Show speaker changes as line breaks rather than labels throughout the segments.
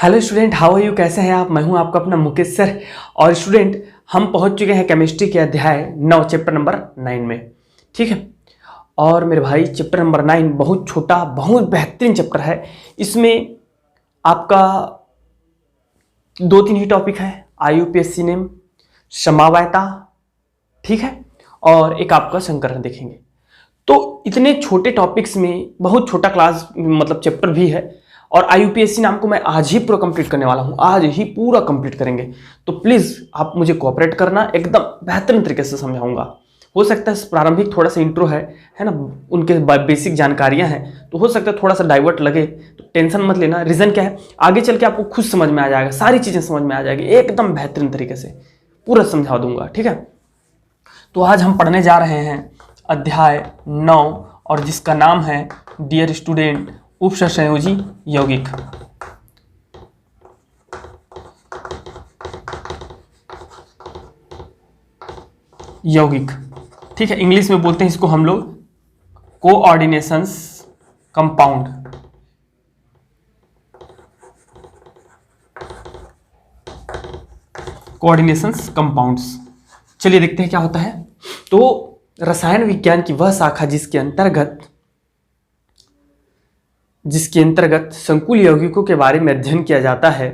Hello student, how are you? कैसे हैं आप? मैं हूं आपका अपना मुकेश सर। और स्टूडेंट, हम पहुंच चुके हैं केमिस्ट्री के अध्याय 9 चैप्टर नंबर 9 में। ठीक है। और मेरे भाई, चैप्टर नंबर 9 बहुत छोटा, बहुत बेहतरीन चैप्टर है। इसमें आपका 2-3 ही टॉपिक है। IUPAC नेम, समवायता, ठीक है, और एक आपका संकरण देखेंगे। तो इतने छोटे टॉपिक्स में बहुत छोटा क्लास मतलब चैप्टर भी है। और IUPAC नाम को मैं आज ही पूरा कंप्लीट करने वाला हूं, आज ही पूरा कंप्लीट करेंगे। तो प्लीज़ आप मुझे कोऑपरेट करना, एकदम बेहतरीन तरीके से समझाऊंगा। हो सकता है प्रारंभिक थोड़ा सा इंट्रो है ना, उनके बेसिक जानकारियां हैं, तो हो सकता है थोड़ा सा डाइवर्ट लगे, तो टेंशन मत लेना। रीज़न क्या है, आगे चल के आपको खुद समझ में आ जाएगा, सारी चीज़ें समझ में आ जाएगी, एकदम बेहतरीन तरीके से पूरा समझा दूंगा। ठीक है। तो आज हम पढ़ने जा रहे हैं अध्याय 9, और जिसका नाम है डियर स्टूडेंट उपसंयोजी यौगिक। यौगिक, ठीक है, इंग्लिश में बोलते हैं इसको हम लोग कोऑर्डिनेशंस कंपाउंड। Coordinations compounds. चलिए देखते हैं क्या होता है। तो रसायन विज्ञान की वह शाखा जिसके अंतर्गत संकुल यौगिकों के बारे में अध्ययन किया जाता है,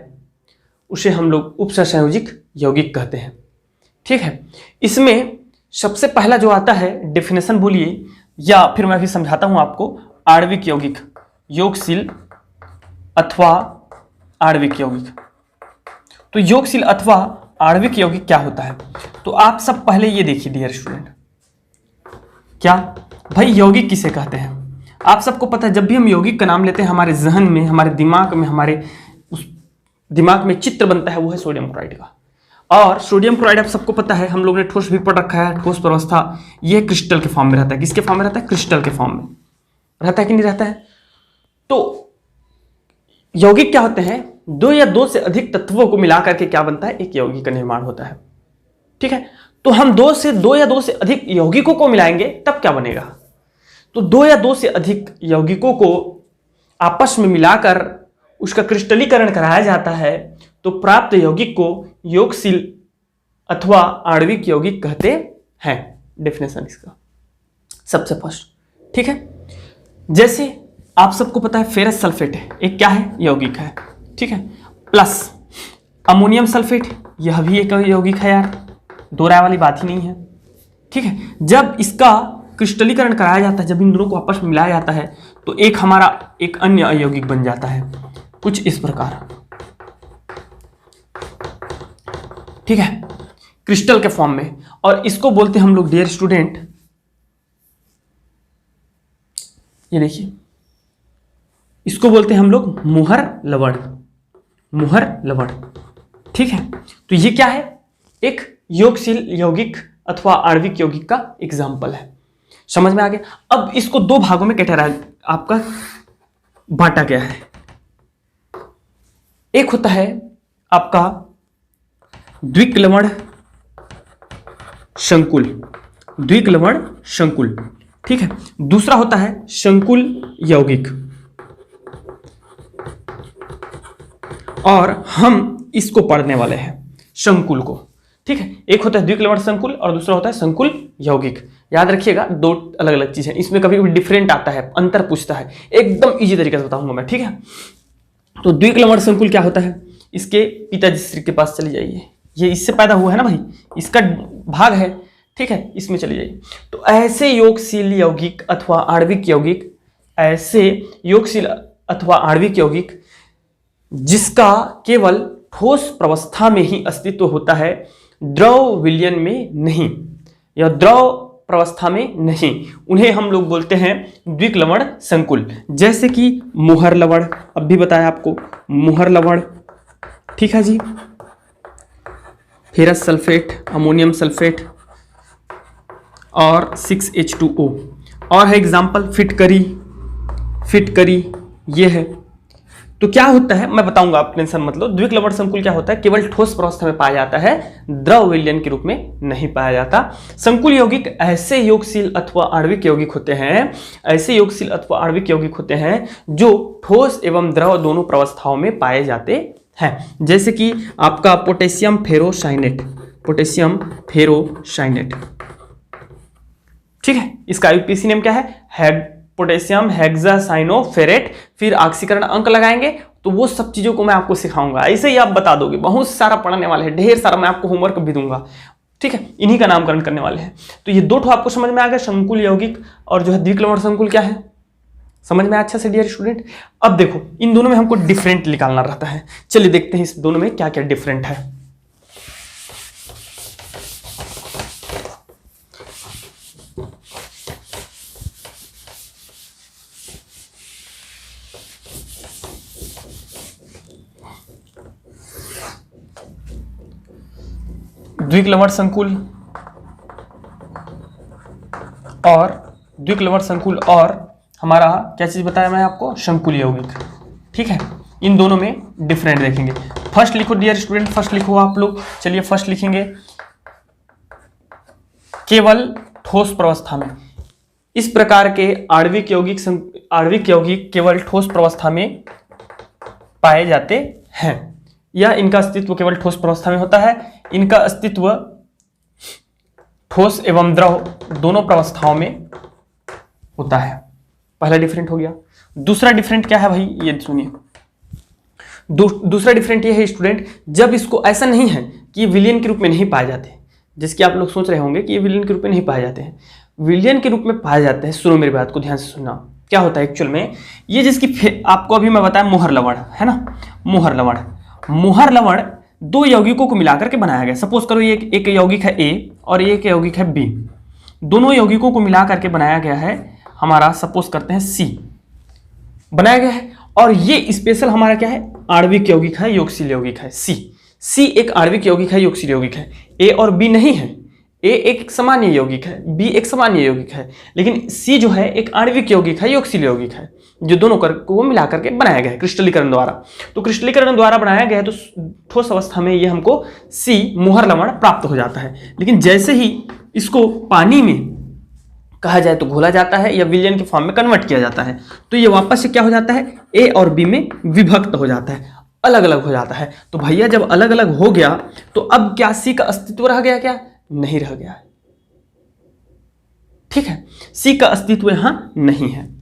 उसे हम लोग उपसंयोजिक यौगिक कहते हैं। ठीक है। इसमें सबसे पहला जो आता है, डेफिनेशन बोलिए, या फिर मैं भी समझाता हूं आपको। आणविक यौगिक, योगशील अथवा आणविक यौगिक। तो योगशील अथवा आणविक यौगिक क्या होता है? तो आप सब पहले ये देखिए डियर स्टूडेंट, क्या भाई यौगिक किसे कहते हैं? आप सबको पता है, जब भी हम यौगिक का नाम लेते हैं, हमारे जहन में, हमारे दिमाग में, हमारे उस दिमाग में चित्र बनता है, वो है सोडियम क्लोराइड का। और सोडियम क्लोराइड आप सबको पता है, हम लोग ने ठोस भी पढ़ रखा है, ठोस अवस्था, ये क्रिस्टल के फॉर्म में रहता है। किसके फॉर्म में रहता है? क्रिस्टल के फॉर्म में रहता है कि नहीं रहता है? तो यौगिक क्या होते हैं? 2 या 2 से अधिक तत्वों को मिलाकर के क्या बनता है? एक यौगिक का निर्माण होता है। ठीक है। तो हम 2 या 2 से अधिक यौगिकों को मिलाएंगे, तब क्या बनेगा? तो 2 या 2 से अधिक यौगिकों को आपस में मिलाकर उसका क्रिस्टलीकरण कराया जाता है, तो प्राप्त यौगिक को योगशील अथवा आणविक यौगिक कहते हैं। डेफिनेशन इसका सबसे फर्स्ट। ठीक है। जैसे आप सबको पता है, फेरस सल्फेट है, एक क्या है? यौगिक है। ठीक है। प्लस अमोनियम सल्फेट, यह भी एक यौगिक है यार, दो राय वाली बात ही नहीं है। ठीक है। जब इसका क्रिस्टलीकरण कराया जाता है, जब इन दोनों को आपस में मिलाया जाता है, तो एक हमारा एक अन्य अयौगिक बन जाता है, कुछ इस प्रकार। ठीक है। क्रिस्टल के फॉर्म में। और इसको बोलते हैं हम लोग डियर स्टूडेंट, ये देखिए, इसको बोलते हैं हम लोग मुहर लवण। मुहर लवण। ठीक है। तो ये क्या है? एक योगशील यौगिक अथवा आणविक यौगिक का एग्जाम्पल है। समझ में आ गया? अब इसको 2 भागों में आपका बांटा गया है। एक होता है आपका द्विक्लवण संकुल, द्विक्लवण संकुल। ठीक है। दूसरा होता है संकुल यौगिक, और हम इसको पढ़ने वाले हैं, संकुल को। ठीक है। एक होता है द्विक्लवण संकुल और दूसरा होता है संकुल यौगिक। याद रखिएगा, 2 अलग अलग चीजें। इसमें कभी कभी डिफरेंट आता है, अंतर पूछता है, एकदम इजी तरीके से बताऊंगा मैं। ठीक है। तो द्विक्लवण संकुल क्या होता है? इसके पिताजी श्री के पास चली जाइए, ये इससे पैदा हुआ है ना भाई, इसका भाग है। ठीक है। इसमें चली जाइए। तो ऐसे योगशील यौगिक अथवा आणविक यौगिक, ऐसे योगशील अथवा आणविक यौगिक जिसका केवल ठोस प्रवस्था में ही अस्तित्व होता है, द्रव विलयन में नहीं, या द्रव प्रवस्था में नहीं, उन्हें हम लोग बोलते हैं द्विक्लवण संकुल। जैसे कि मुहर लवण, अब भी बताया आपको, मुहर लवण। ठीक है जी। फेरस सल्फेट, अमोनियम सल्फेट और 6H2O। और है एग्जाम्पल फिटकरी, फिटकरी ये है। तो क्या होता है मैं बताऊंगा, आप टेंशन मत लो। द्विक लवण संकुल क्या होता है, केवल ठोस प्रवस्था में पाया जाता है, द्रव विलयन के रूप में नहीं पाया जाता। संकुल यौगिक ऐसे योगशील अथवा आणविक यौगिक होते हैं, ऐसे योगशील अथवा आणविक यौगिक होते हैं जो ठोस एवं द्रव दोनों प्रवस्थाओं में पाए जाते हैं। जैसे कि आपका पोटेशियम फेरोसाइनेट, पोटेशियम फेरोसाइनेट, ठीक है, इसका आईयूपीएसी नेम क्या है, पोटेशियम हेक्सासाइनोफेरेट। फिर ऑक्सीकरण अंक लगाएंगे, तो वो सब चीजों को मैं आपको सिखाऊंगा। ऐसे ही आप बता दोगे, बहुत सारा पढ़ने वाले हैं, ढेर सारा, मैं आपको होमवर्क भी दूंगा, ठीक है, इन्हीं का नामकरण करने वाले हैं। तो ये दो ठो आपको समझ में आ गया, संकुल यौगिक और जो है द्विक लवण संकुल क्या है, समझ में अच्छा से डियर स्टूडेंट। अब देखो इन दोनों में हमको डिफरेंट निकालना रहता है, चलिए देखते हैं इस दोनों में क्या क्या डिफरेंट है। द्विक लवण संकुल और हमारा क्या चीज बताया मैं आपको, संकुल यौगिक, ठीक है, इन दोनों में डिफरेंट देखेंगे। फर्स्ट लिखो डियर स्टूडेंट, फर्स्ट लिखो आप लोग, चलिए फर्स्ट लिखेंगे केवल ठोस प्रवस्था में। इस प्रकार के आणविक यौगिक केवल ठोस प्रवस्था में पाए जाते हैं, या इनका अस्तित्व केवल ठोस प्रवस्था में होता है। इनका अस्तित्व ठोस एवं द्रव दोनों प्रवस्थाओं में होता है। पहला डिफरेंट हो गया। दूसरा डिफरेंट क्या है भाई, ये सुनिए। दूसरा डिफरेंट ये है स्टूडेंट, जब इसको ऐसा नहीं है कि ये विलयन के रूप में नहीं पाए जाते, जिसकी आप लोग सोच रहे होंगे कि ये विलयन के रूप में नहीं पाए जाते हैं, विलयन के रूप में पाए जाते हैं। सुनो मेरी बात को ध्यान से सुनना, क्या होता है एक्चुअल में, ये जिसकी आपको अभी मैं बताया मोहर लवण है ना, मोहर लवण दो यौगिकों को मिलाकर के बनाया गया। सपोज करो ये एक यौगिक है ए और एक यौगिक है बी, दोनों यौगिकों को मिलाकर के बनाया गया है हमारा, सपोज करते हैं सी बनाया गया है। और ये स्पेशल हमारा क्या है, आणविक यौगिक है, योगशील यौगिक है। सी एक आणविक यौगिक है, योगशील यौगिक है। ए और बी नहीं है, ए एक सामान्य यौगिक है, बी एक सामान्य यौगिक है, लेकिन सी जो है एक आणविक यौगिक है, योगशील यौगिक है, जो दोनों को मिलाकर के बनाया गया है क्रिस्टलीकरण द्वारा। तो क्रिस्टलीकरण द्वारा बनाया गया है, तो ठोस अवस्था में ये हमको सी मोहर लवण प्राप्त हो जाता है। लेकिन जैसे ही इसको पानी में कहा जाए तो घोला जाता है या विलयन के फॉर्म में कन्वर्ट किया जाता है, तो ये वापस से क्या हो जाता है, ए और बी में विभक्त हो जाता है, अलग अलग हो जाता है। तो भैया जब अलग अलग हो गया तो अब क्या सी का अस्तित्व रह गया, क्या नहीं रह गया है, ठीक है, सी का अस्तित्व यहां नहीं है।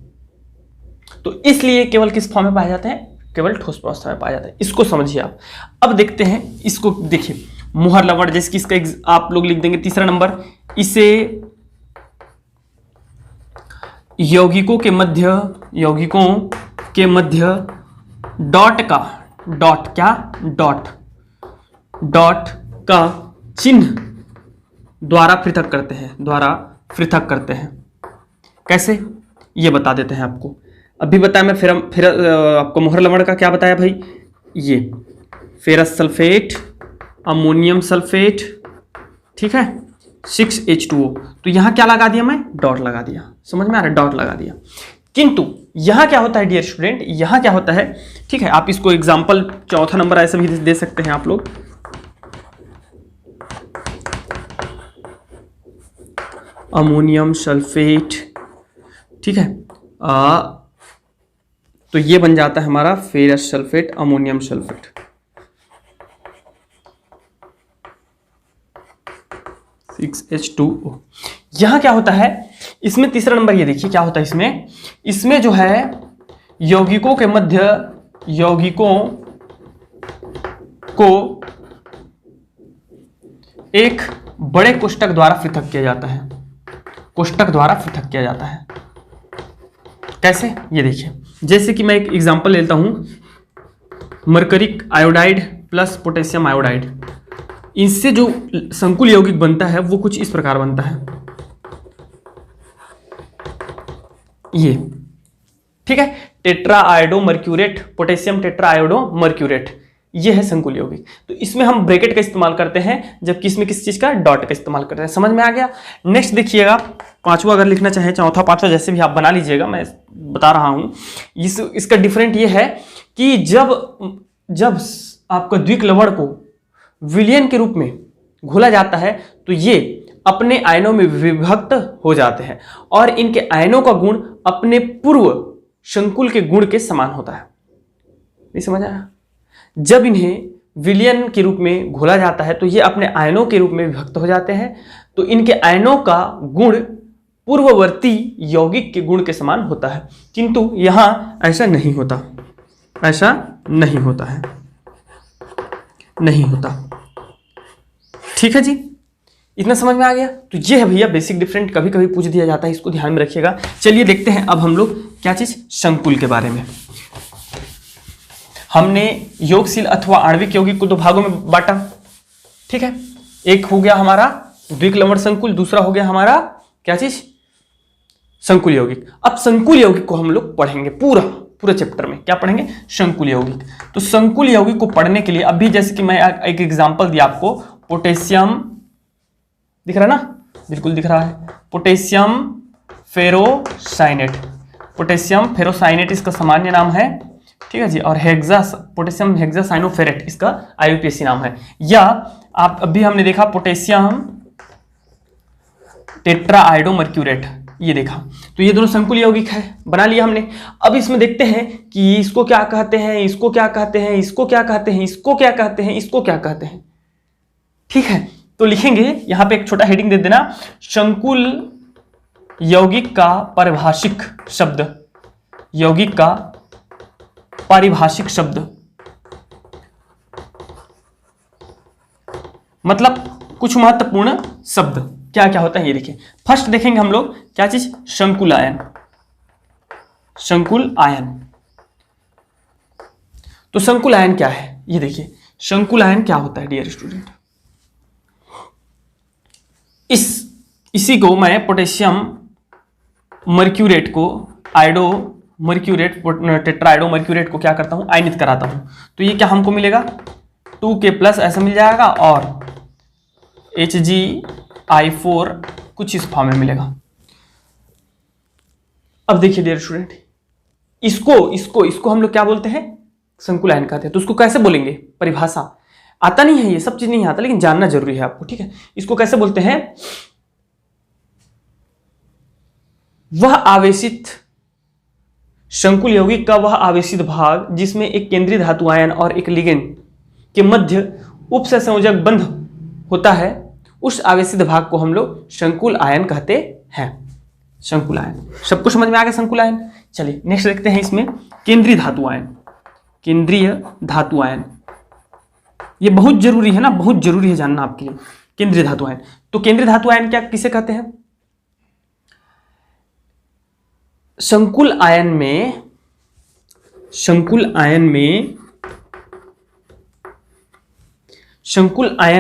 तो इसलिए केवल किस फॉर्म में पाए जाते हैं, केवल ठोस अवस्था में पाए जाते हैं। इसको समझिए आप। अब देखते हैं इसको, देखिए मोहर लवण, जैसे कि इसका आप लोग लिख देंगे तीसरा नंबर, इसे यौगिकों के मध्य डॉट का चिन्ह द्वारा पृथक करते हैं। कैसे, ये बता देते हैं आपको। अभी बताया मैं, फिर आपको मोहर लवण का क्या बताया भाई, ये फेरस सल्फेट, अमोनियम सल्फेट, ठीक है, 6H2O। तो यहां क्या लगा दिया मैं, डॉट लगा दिया, समझ में आ रहा है, डॉट लगा दिया। किंतु यहां क्या होता है डियर स्टूडेंट, यहां क्या होता है, ठीक है, आप इसको एग्जांपल चौथा नंबर ऐसे भी दे सकते हैं आप लोग। अमोनियम सल्फेट, ठीक है, तो ये बन जाता है हमारा ferrous sulphate, ammonium sulphate. H2O। यहां क्या होता है, इसमें तीसरा नंबर ये देखिए क्या होता है, इसमें जो है यौगिकों के मध्य, यौगिकों को एक बड़े कोष्टक द्वारा पृथक किया जाता है, कोष्टक द्वारा पृथक किया जाता है। कैसे, ये देखिए, जैसे कि मैं एक एग्जांपल लेता हूं, मरकरिक आयोडाइड प्लस पोटेशियम आयोडाइड, इससे जो संकुल यौगिक बनता है वो कुछ इस प्रकार बनता है, ये, ठीक है, tetra iodo mercurate, potassium tetra iodo mercurate, ये है संकुल यौगिक। तो इसमें हम ब्रैकेट का इस्तेमाल करते हैं, जबकि इसमें किस चीज का, डॉट का इस्तेमाल करते हैं। समझ में आ गया। नेक्स्ट देखिएगा, पांचवा अगर लिखना चाहे, चौथा पांचवा जैसे भी आप बना लीजिएगा, मैं बता रहा हूं। इसका डिफरेंट ये है कि जब आपका द्विक लवण को विलयन के रूप में घोला जाता है तो ये अपने आयनों में विभक्त हो जाते हैं और इनके आयनों का गुण अपने पूर्व संकुल के गुण के समान होता है। नहीं समझ आया? जब इन्हें विलयन के रूप में घोला जाता है तो ये अपने आयनों के रूप में विभक्त हो जाते हैं, तो इनके आयनों का गुण पूर्ववर्ती यौगिक के गुण के समान होता है, किंतु यहां ऐसा नहीं होता, ऐसा नहीं होता है, नहीं होता। ठीक है जी, इतना समझ में आ गया? तो ये है भैया बेसिक डिफरेंट, कभी कभी पूछ दिया जाता है, इसको ध्यान में रखिएगा। चलिए देखते हैं अब हम लोग क्या चीज, संकुल के बारे में। हमने योगशील अथवा आणविक यौगिक को दो भागों में बांटा। ठीक है, एक हो गया हमारा द्विक लवण संकुल, दूसरा हो गया हमारा क्या चीज, संकुल यौगिक। अब संकुल यौगिक को हम लोग पढ़ेंगे पूरा चैप्टर में। क्या पढ़ेंगे? संकुल यौगिक। तो संकुल यौगिक को पढ़ने के लिए अभी जैसे कि मैं एक एग्जांपल दिया आपको, पोटेशियम दिख रहा है ना, बिल्कुल दिख रहा है, पोटेशियम फेरोसाइनेट। पोटेशियम फेरोसाइनेट इसका सामान्य नाम है, ठीक है जी। और पोटेशियम हेक्सासाइनोफेरेट इसका IUPAC नाम है। या आप अभी हमने देखा पोटेशियम टेट्राआइडोमर्क्यूरेट, ये देखा, तो ये दोनों संकुल यौगिक है, बना लिया हमने। अब इसमें देखते हैं कि इसको क्या कहते हैं, इसको क्या कहते हैं, इसको क्या कहते हैं, इसको क्या कहते हैं, इसको क्या कहते हैं। ठीक है, तो लिखेंगे यहां पे एक छोटा हेडिंग दे देना, संकुल यौगिक का पारिभाषिक शब्द, यौगिक का पारिभाषिक शब्द, मतलब कुछ महत्वपूर्ण शब्द क्या क्या होता है ये देखिए। फर्स्ट देखेंगे हम लोग क्या चीज, संकुल आयन। संकुल आयन, तो संकुल आयन क्या है ये देखिए। संकुल आयन क्या होता है डियर स्टूडेंट, इसी को मैं पोटेशियम मर्क्यूरेट को टेट्राआइडोमर्क्यूरेट को क्या करता हूं, आयनित कराता हूं। तो ये क्या हमको मिलेगा, 2K+ ऐसा मिल जाएगा और HgI4 कुछ इस फॉर्म में मिलेगा। अब देखिए डियर स्टूडेंट, इसको हम लोग क्या बोलते हैं, संकुल आयन कहते हैं। तो उसको कैसे बोलेंगे, परिभाषा आता नहीं है, ये सब चीज नहीं आता, लेकिन जानना जरूरी है आपको। ठीक है, इसको कैसे बोलते हैं, वह आवेशित संकुल यौगिक का वह आवेशित भाग जिसमें एक केंद्रीय धातु आयन और एक लिगेंड के मध्य उपसंयोजक बंध होता है, उस आवेशित भाग को हम लोग संकुल आयन कहते हैं। संकुल आयन, सबको समझ में आ गया संकुल आयन। चलिए नेक्स्ट देखते हैं इसमें केंद्रीय धातु आयन। केंद्रीय धातु आयन ये बहुत जरूरी है ना, बहुत जरूरी है जानना आपके लिए, केंद्रीय धातु आयन। तो केंद्रीय धातु आयन क्या किसे कहते हैं, संकुल आयन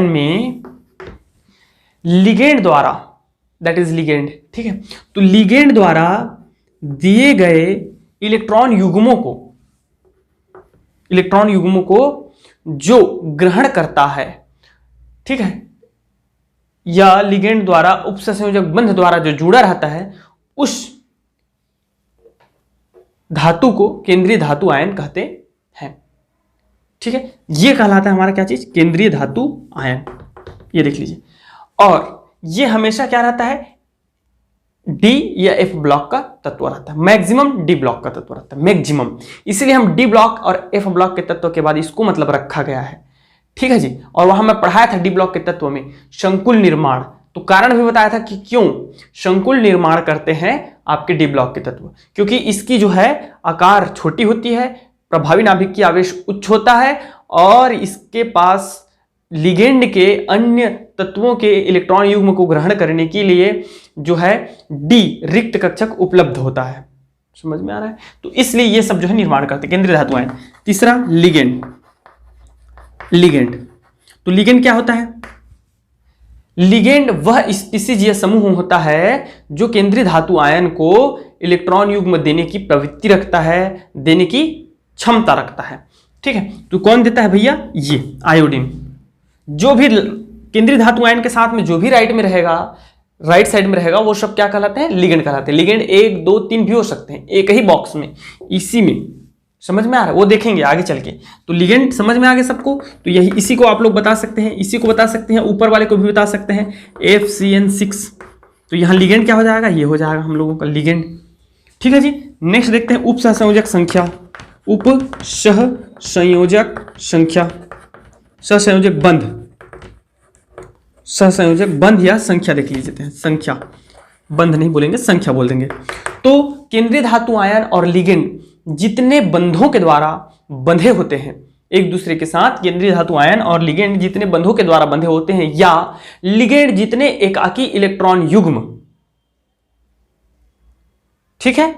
में लिगेंड द्वारा, दैट इज लिगेंड, ठीक है, तो लिगेंड द्वारा दिए गए इलेक्ट्रॉन युग्मों को जो ग्रहण करता है, ठीक है, या लिगेंड द्वारा उपसंयोजक बंध द्वारा जो जुड़ा रहता है, उस धातु को केंद्रीय धातु आयन कहते हैं। ठीक है, ये कहलाता है हमारा क्या चीज, केंद्रीय धातु आयन। ये देख लीजिए, और ये हमेशा क्या रहता है, डी या एफ ब्लॉक का तत्व रहता है, मैक्सिमम डी ब्लॉक का तत्व रहता है, मैक्सिमम। इसलिए हम डी ब्लॉक और एफ ब्लॉक के तत्व के बाद इसको मतलब रखा गया है। ठीक है जी, और वहां मैं पढ़ाया था डी ब्लॉक के तत्व में संकुल निर्माण, तो कारण भी बताया था कि क्यों संकुल निर्माण करते हैं आपके डी ब्लॉक के तत्व, क्योंकि इसकी जो है आकार छोटी होती है, प्रभावी नाभिक की आवेश उच्च होता है, और इसके पास लिगेंड के अन्य तत्वों के इलेक्ट्रॉन युग्म को ग्रहण करने के लिए जो है डी रिक्त कक्षक उपलब्ध होता है। समझ में आ रहा है? तो इसलिए ये सब जो है निर्माण करते हैं केंद्रीय धातु आयन। तीसरा लिगेंड। तो लिगेंड क्या होता है, लिगेंड वह स्पीसीजीय समूह होता है जो केंद्रीय धातु आयन को इलेक्ट्रॉन युग्म देने की प्रवृत्ति रखता है, देने की क्षमता रखता है। ठीक है, तो कौन देता है भैया, ये आयोडीन। जो भी केंद्रीय धातु आयन के साथ में जो भी राइट साइड में रहेगा, वो सब क्या कहलाते हैं, लिगेंड कहलाते हैं। लिगेंड 1, 2, 3 भी हो सकते हैं एक ही बॉक्स में, इसी में समझ में आ रहा है, वो देखेंगे आगे चल के। तो लिगेंड समझ में आ गया सबको। तो यही इसी को आप लोग बता सकते हैं, इसी को बता सकते हैं, ऊपर वाले को भी बता सकते हैं, FCN6। तो यहाँ लिगेंड क्या हो जाएगा, ये हो जाएगा हम लोगों का लिगेंड। ठीक है जी। नेक्स्ट देखते हैं उप सहसंयोजक संख्या। उप सहसंयोजक संख्या, सहसंयोजक बंध, सहसंयोजक बंध या संख्या देख लीजिए, संख्या, बंध नहीं बोलेंगे, संख्या बोल देंगे। तो केंद्रीय धातु आयन और लिगेंड जितने बंधों के द्वारा बंधे होते हैं एक दूसरे के साथ, केंद्रीय धातु आयन और लिगेंड जितने बंधों के द्वारा बंधे होते हैं, या लिगेंड जितने एकाकी इलेक्ट्रॉन युग्म, ठीक है,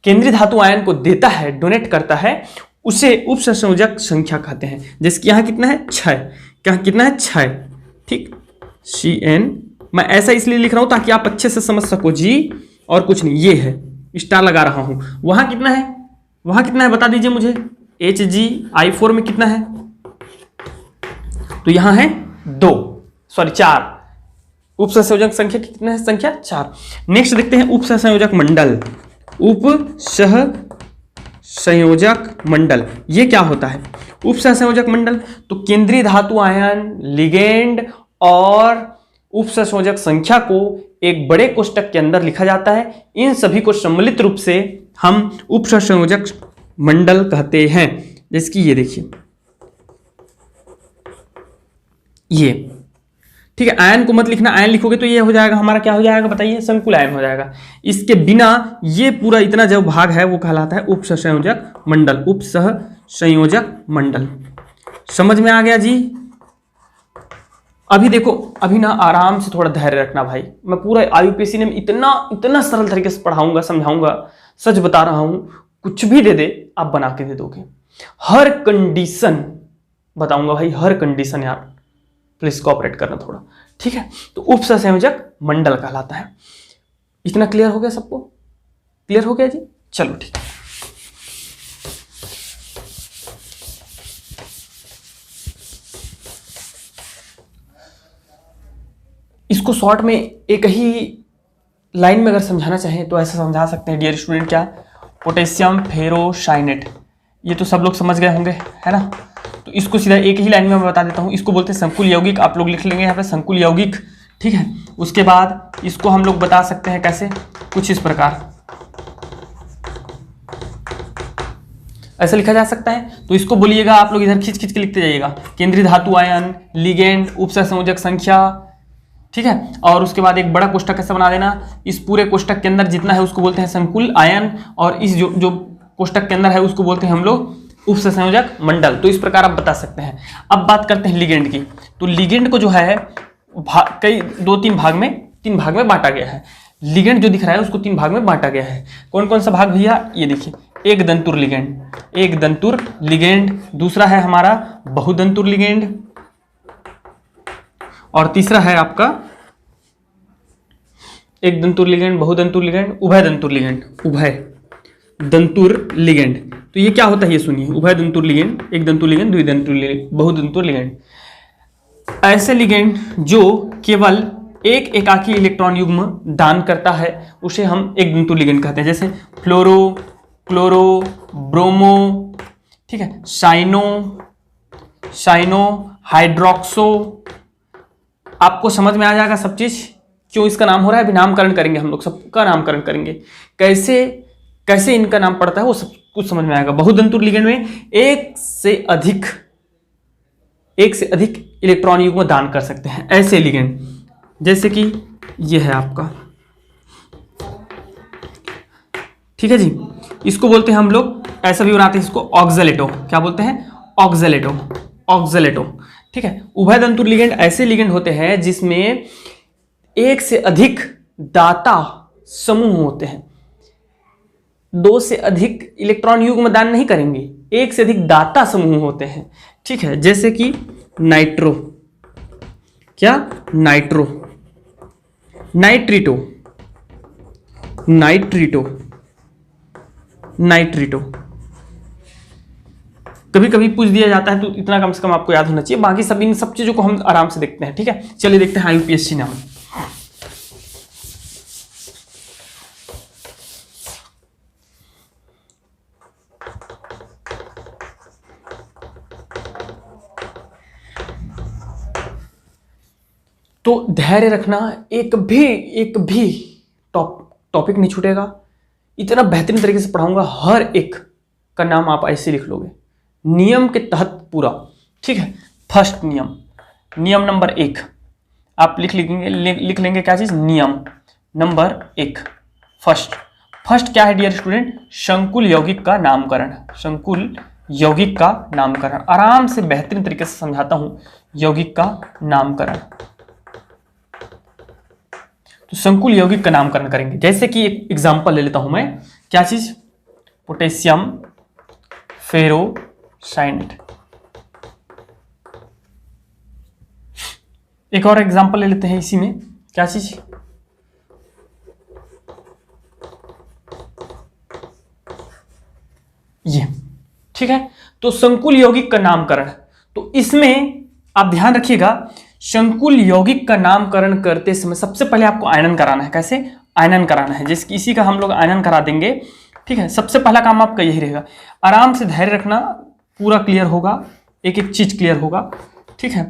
केंद्रीय धातु आयन को देता है, डोनेट करता है, उसे उप सहसंयोजक संख्या कहते हैं। जैसे यहां कितना है, 6, क्या कितना है, 6, ठीक। CN मैं ऐसा इसलिए लिख रहा हूं ताकि आप अच्छे से समझ सको जी, और कुछ नहीं, ये है स्टार लगा रहा हूं। वहां कितना है, वहां कितना है बता दीजिए मुझे, HgI4 में कितना है, तो यहां है 2, सॉरी 4। उप सहसंयोजक संख्या कितना है, संख्या 4। नेक्स्ट देखते हैं उप सहसंयोजक मंडल। उप सहसंयोजक मंडल ये क्या होता है, उप सहसंयोजक मंडल, तो केंद्रीय धातु आयन, लिगेंड और उप सहसंयोजक संख्या को एक बड़े कोष्टक के अंदर लिखा जाता है। इन सभी को सम्मिलित रूप से हम उप सहसंयोजक मंडल कहते हैं। जैसे कि ये देखिए, ये ठीक है, आयन को मत लिखना, आयन लिखोगे तो ये हो जाएगा हमारा, क्या हो जाएगा बताइए, संकुल आयन हो जाएगा। इसके बिना ये पूरा इतना जो भाग है वो कहलाता है उप सहसंयोजक मंडल, उप सहसंयोजक मंडल। समझ में आ गया जी। अभी देखो, अभी ना आराम से थोड़ा धैर्य रखना भाई, मैं पूरा IUPAC ने इतना सरल तरीके से पढ़ाऊंगा, समझाऊंगा, सच बता रहा हूं, कुछ भी दे दे आप बना के दे दोगे, हर कंडीशन बताऊंगा भाई, हर कंडीशन यार, प्लीज कोऑपरेट करना थोड़ा, ठीक है। तो उप सहसंयोजक मंडल कहलाता है। इतना क्लियर हो गया सबको, क्लियर हो गया जी, चलो ठीक है। इसको शॉर्ट में एक ही लाइन में अगर समझाना चाहें तो ऐसा समझा सकते हैं डियर स्टूडेंट, क्या, पोटेशियम फेरोसाइनेट, ये तो सब लोग समझ गए होंगे, है ना। तो इसको सीधा एक ही लाइन में मैं बता देता हूँ। इसको बोलते हैं संकुल यौगिक, आप लोग लिख लेंगे यहाँ पे संकुल यौगिक, ठीक है। उसके बाद इसको हम लोग बता सकते हैं कैसे, कुछ इस प्रकार ऐसा लिखा जा सकता है। तो इसको बोलिएगा आप लोग, इधर खींच खींच के लिखते जाइएगा, केंद्रीय धातु आयन, लिगेंड, उप सहसंयोजक संख्या, ठीक है। और उसके बाद एक बड़ा कोष्टक कैसे बना देना, इस पूरे कोष्टक के अंदर जितना है उसको बोलते हैं संकुल आयन, और इस जो कोष्टक के अंदर है उसको बोलते हैं हम लोग उप सहसंयोजक मंडल। तो इस प्रकार आप बता सकते हैं। अब बात करते हैं लिगेंड की। तो लिगेंड को जो है कई 2-3 भाग में, 3 भाग में बांटा गया है। लिगेंड जो दिख रहा है उसको 3 भाग में बांटा गया है। कौन कौन सा भाग भैया, ये देखिए, एक दंतुर लिगेंड, एक दंतुर लिगेंड, दूसरा है हमारा बहुदंतुर लिगेंड, और तीसरा है आपका एक दंतुर लिगेंड, बहुदंतुर लिगेंड, उभय दंतुर लिगेंड, उभय दंतुर लिगेंड। तो ये क्या होता है ये सुनिए, उभय दंतुर लिगेंड, एक दंतुर लिगेंड, द्विदंतुर लिगेंड, बहुदंतुर लिगेंड। ऐसे लिगेंड जो केवल एक एकाकी इलेक्ट्रॉन युग्म दान करता है उसे हम एक दंतुर लिगेंड कहते हैं। जैसे फ्लोरो, क्लोरो, ब्रोमो, ठीक है, साइनो, हाइड्रोक्सो। आपको समझ में आ जाएगा सब चीज, क्यों इसका नाम हो रहा है। अभी नामकरण करेंगे हम लोग, सबका नामकरण करेंगे, कैसे कैसे इनका नाम पड़ता है वो सब कुछ समझ में आएगा। बहुदंतुर लिगेंड में एक से अधिक इलेक्ट्रॉन युग्म दान कर सकते हैं ऐसे लिगेंड, जैसे कि ये है आपका, ठीक है जी। इसको बोलते हैं हम लोग, ऐसा भी बनाते हैं इसको, ऑक्जेलेटो। क्या बोलते हैं, ऑक्जेलेटो, ठीक है। उभय दंतुर लिगेंड ऐसे लिगेंड होते हैं जिसमें एक से अधिक दाता समूह होते हैं। 2 से अधिक इलेक्ट्रॉन युग्म दान नहीं करेंगे, एक से अधिक दाता समूह होते हैं, ठीक है। जैसे कि नाइट्रो, क्या, नाइट्रिटो कभी कभी पूछ दिया जाता है, तो इतना कम से कम आपको याद होना चाहिए। बाकी सब इन सब चीजों को हम आराम से देखते हैं, ठीक है। चलिए देखते हैं IUPAC नाम। तो धैर्य रखना, एक भी टॉपिक नहीं छूटेगा। इतना बेहतरीन तरीके से पढ़ाऊंगा, हर एक का नाम आप ऐसे लिख लोगे नियम के तहत पूरा। ठीक है, फर्स्ट नियम नंबर 1 आप लिख लेंगे क्या चीज, नियम नंबर 1 फर्स्ट क्या है डियर स्टूडेंट, संकुल यौगिक का नामकरण। संकुल यौगिक का नामकरण, आराम से बेहतरीन तरीके से समझाता हूं। यौगिक का नामकरण, तो संकुल यौगिक का नामकरण करेंगे। जैसे कि एक एग्जांपल ले लेता हूं मैं, क्या चीज, पोटेशियम फेरोसाइनेट। एक और एग्जांपल ले लेते हैं इसी में, क्या चीज, ये। ठीक है, तो संकुल यौगिक का नामकरण, तो इसमें आप ध्यान रखिएगा, संकुल यौगिक का नामकरण करते समय सबसे पहले आपको आयनन कराना है। कैसे आयनन कराना है, जैसे इसी का हम लोग आयनन करा देंगे। ठीक है, सबसे पहला काम आपका यही रहेगा। आराम से धैर्य रखना, पूरा क्लियर होगा, एक एक चीज क्लियर होगा। ठीक है,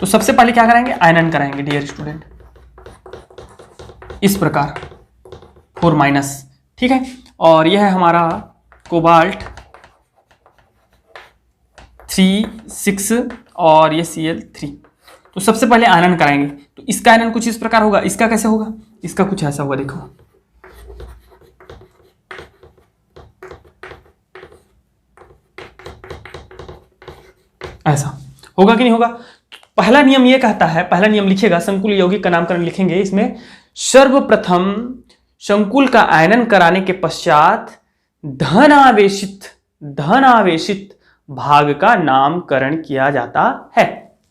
तो सबसे पहले क्या कराएंगे, आयनन कराएंगे डियर स्टूडेंट, इस प्रकार 4-। ठीक है, और यह है हमारा कोबाल्ट 3-6 और ये Cl3। तो सबसे पहले आयनन कराएंगे, तो इसका आयनन कुछ इस प्रकार होगा। इसका कैसे होगा, इसका कुछ ऐसा होगा, देखो ऐसा होगा कि नहीं होगा। पहला नियम ये कहता है, पहला नियम लिखिएगा, संकुल यौगिक का नामकरण लिखेंगे, इसमें सर्वप्रथम संकुल का आयनन कराने के पश्चात धनावेशित भाग का नामकरण किया जाता है।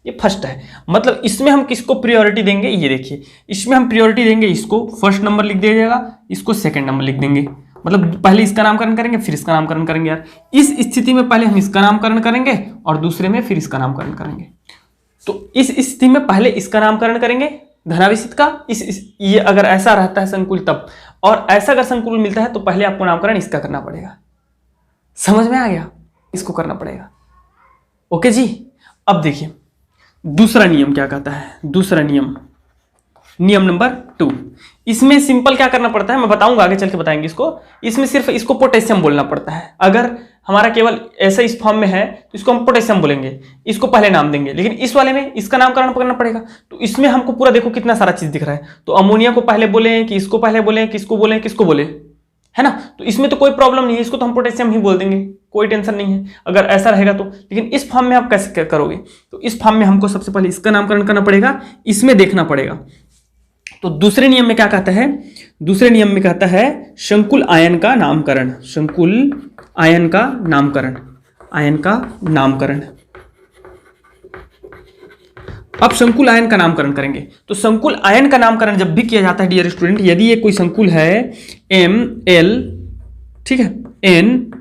ये फर्स्ट है, मतलब इसमें हम किसको प्रायोरिटी देंगे, ये देखिए, इसमें हम प्रायोरिटी देंगे, इसको फर्स्ट नंबर लिख दीजिएगा, इसको सेकंड नंबर लिख देंगे। मतलब पहले इसका नामकरण करेंगे फिर इसका नामकरण करेंगे। यार इस स्थिति में पहले हम इसका नामकरण करेंगे और दूसरे में फिर इसका नामकरण करेंगे। तो इस स्थिति में पहले इसका नामकरण करेंगे धनावेशित का, ये अगर ऐसा रहता है संकुल तब, और ऐसा अगर संकुल मिलता है तो पहले आपको नामकरण इसका करना पड़ेगा। समझ में आ गया, इसको करना पड़ेगा। ओके जी, अब देखिए दूसरा नियम क्या कहता है। दूसरा नियम नंबर 2, इसमें सिंपल क्या करना पड़ता है मैं बताऊंगा, आगे चल के बताएंगे इसको। इसमें सिर्फ इसको पोटेशियम बोलना पड़ता है। अगर हमारा केवल ऐसा इस फॉर्म में है तो इसको हम पोटेशियम बोलेंगे, इसको पहले नाम देंगे। लेकिन इस वाले में इसका नामकरण करना पड़ेगा, तो इसमें हमको पूरा देखो कितना सारा चीज दिख रहा है। तो अमोनिया को पहले बोले कि इसको पहले बोले, किसको बोले, है ना। तो इसमें तो कोई प्रॉब्लम नहीं है, इसको तो हम पोटेशियम ही बोल देंगे, कोई टेंशन नहीं है अगर ऐसा रहेगा तो। लेकिन इस फॉर्म में आप कैसे करोगे, तो इस फॉर्म में हमको सबसे पहले इसका नामकरण करना पड़ेगा, इसमें देखना पड़ेगा। तो दूसरे नियम में क्या कहता है, दूसरे नियम में कहता है संकुल आयन का नामकरण। संकुल आयन का नामकरण, आयन का नामकरण। अब संकुल आयन का नामकरण करेंगे। तो संकुल आयन का नामकरण जब भी किया जाता है डियर स्टूडेंट, यदि ये कोई संकुल है Ml, ठीक है, N+-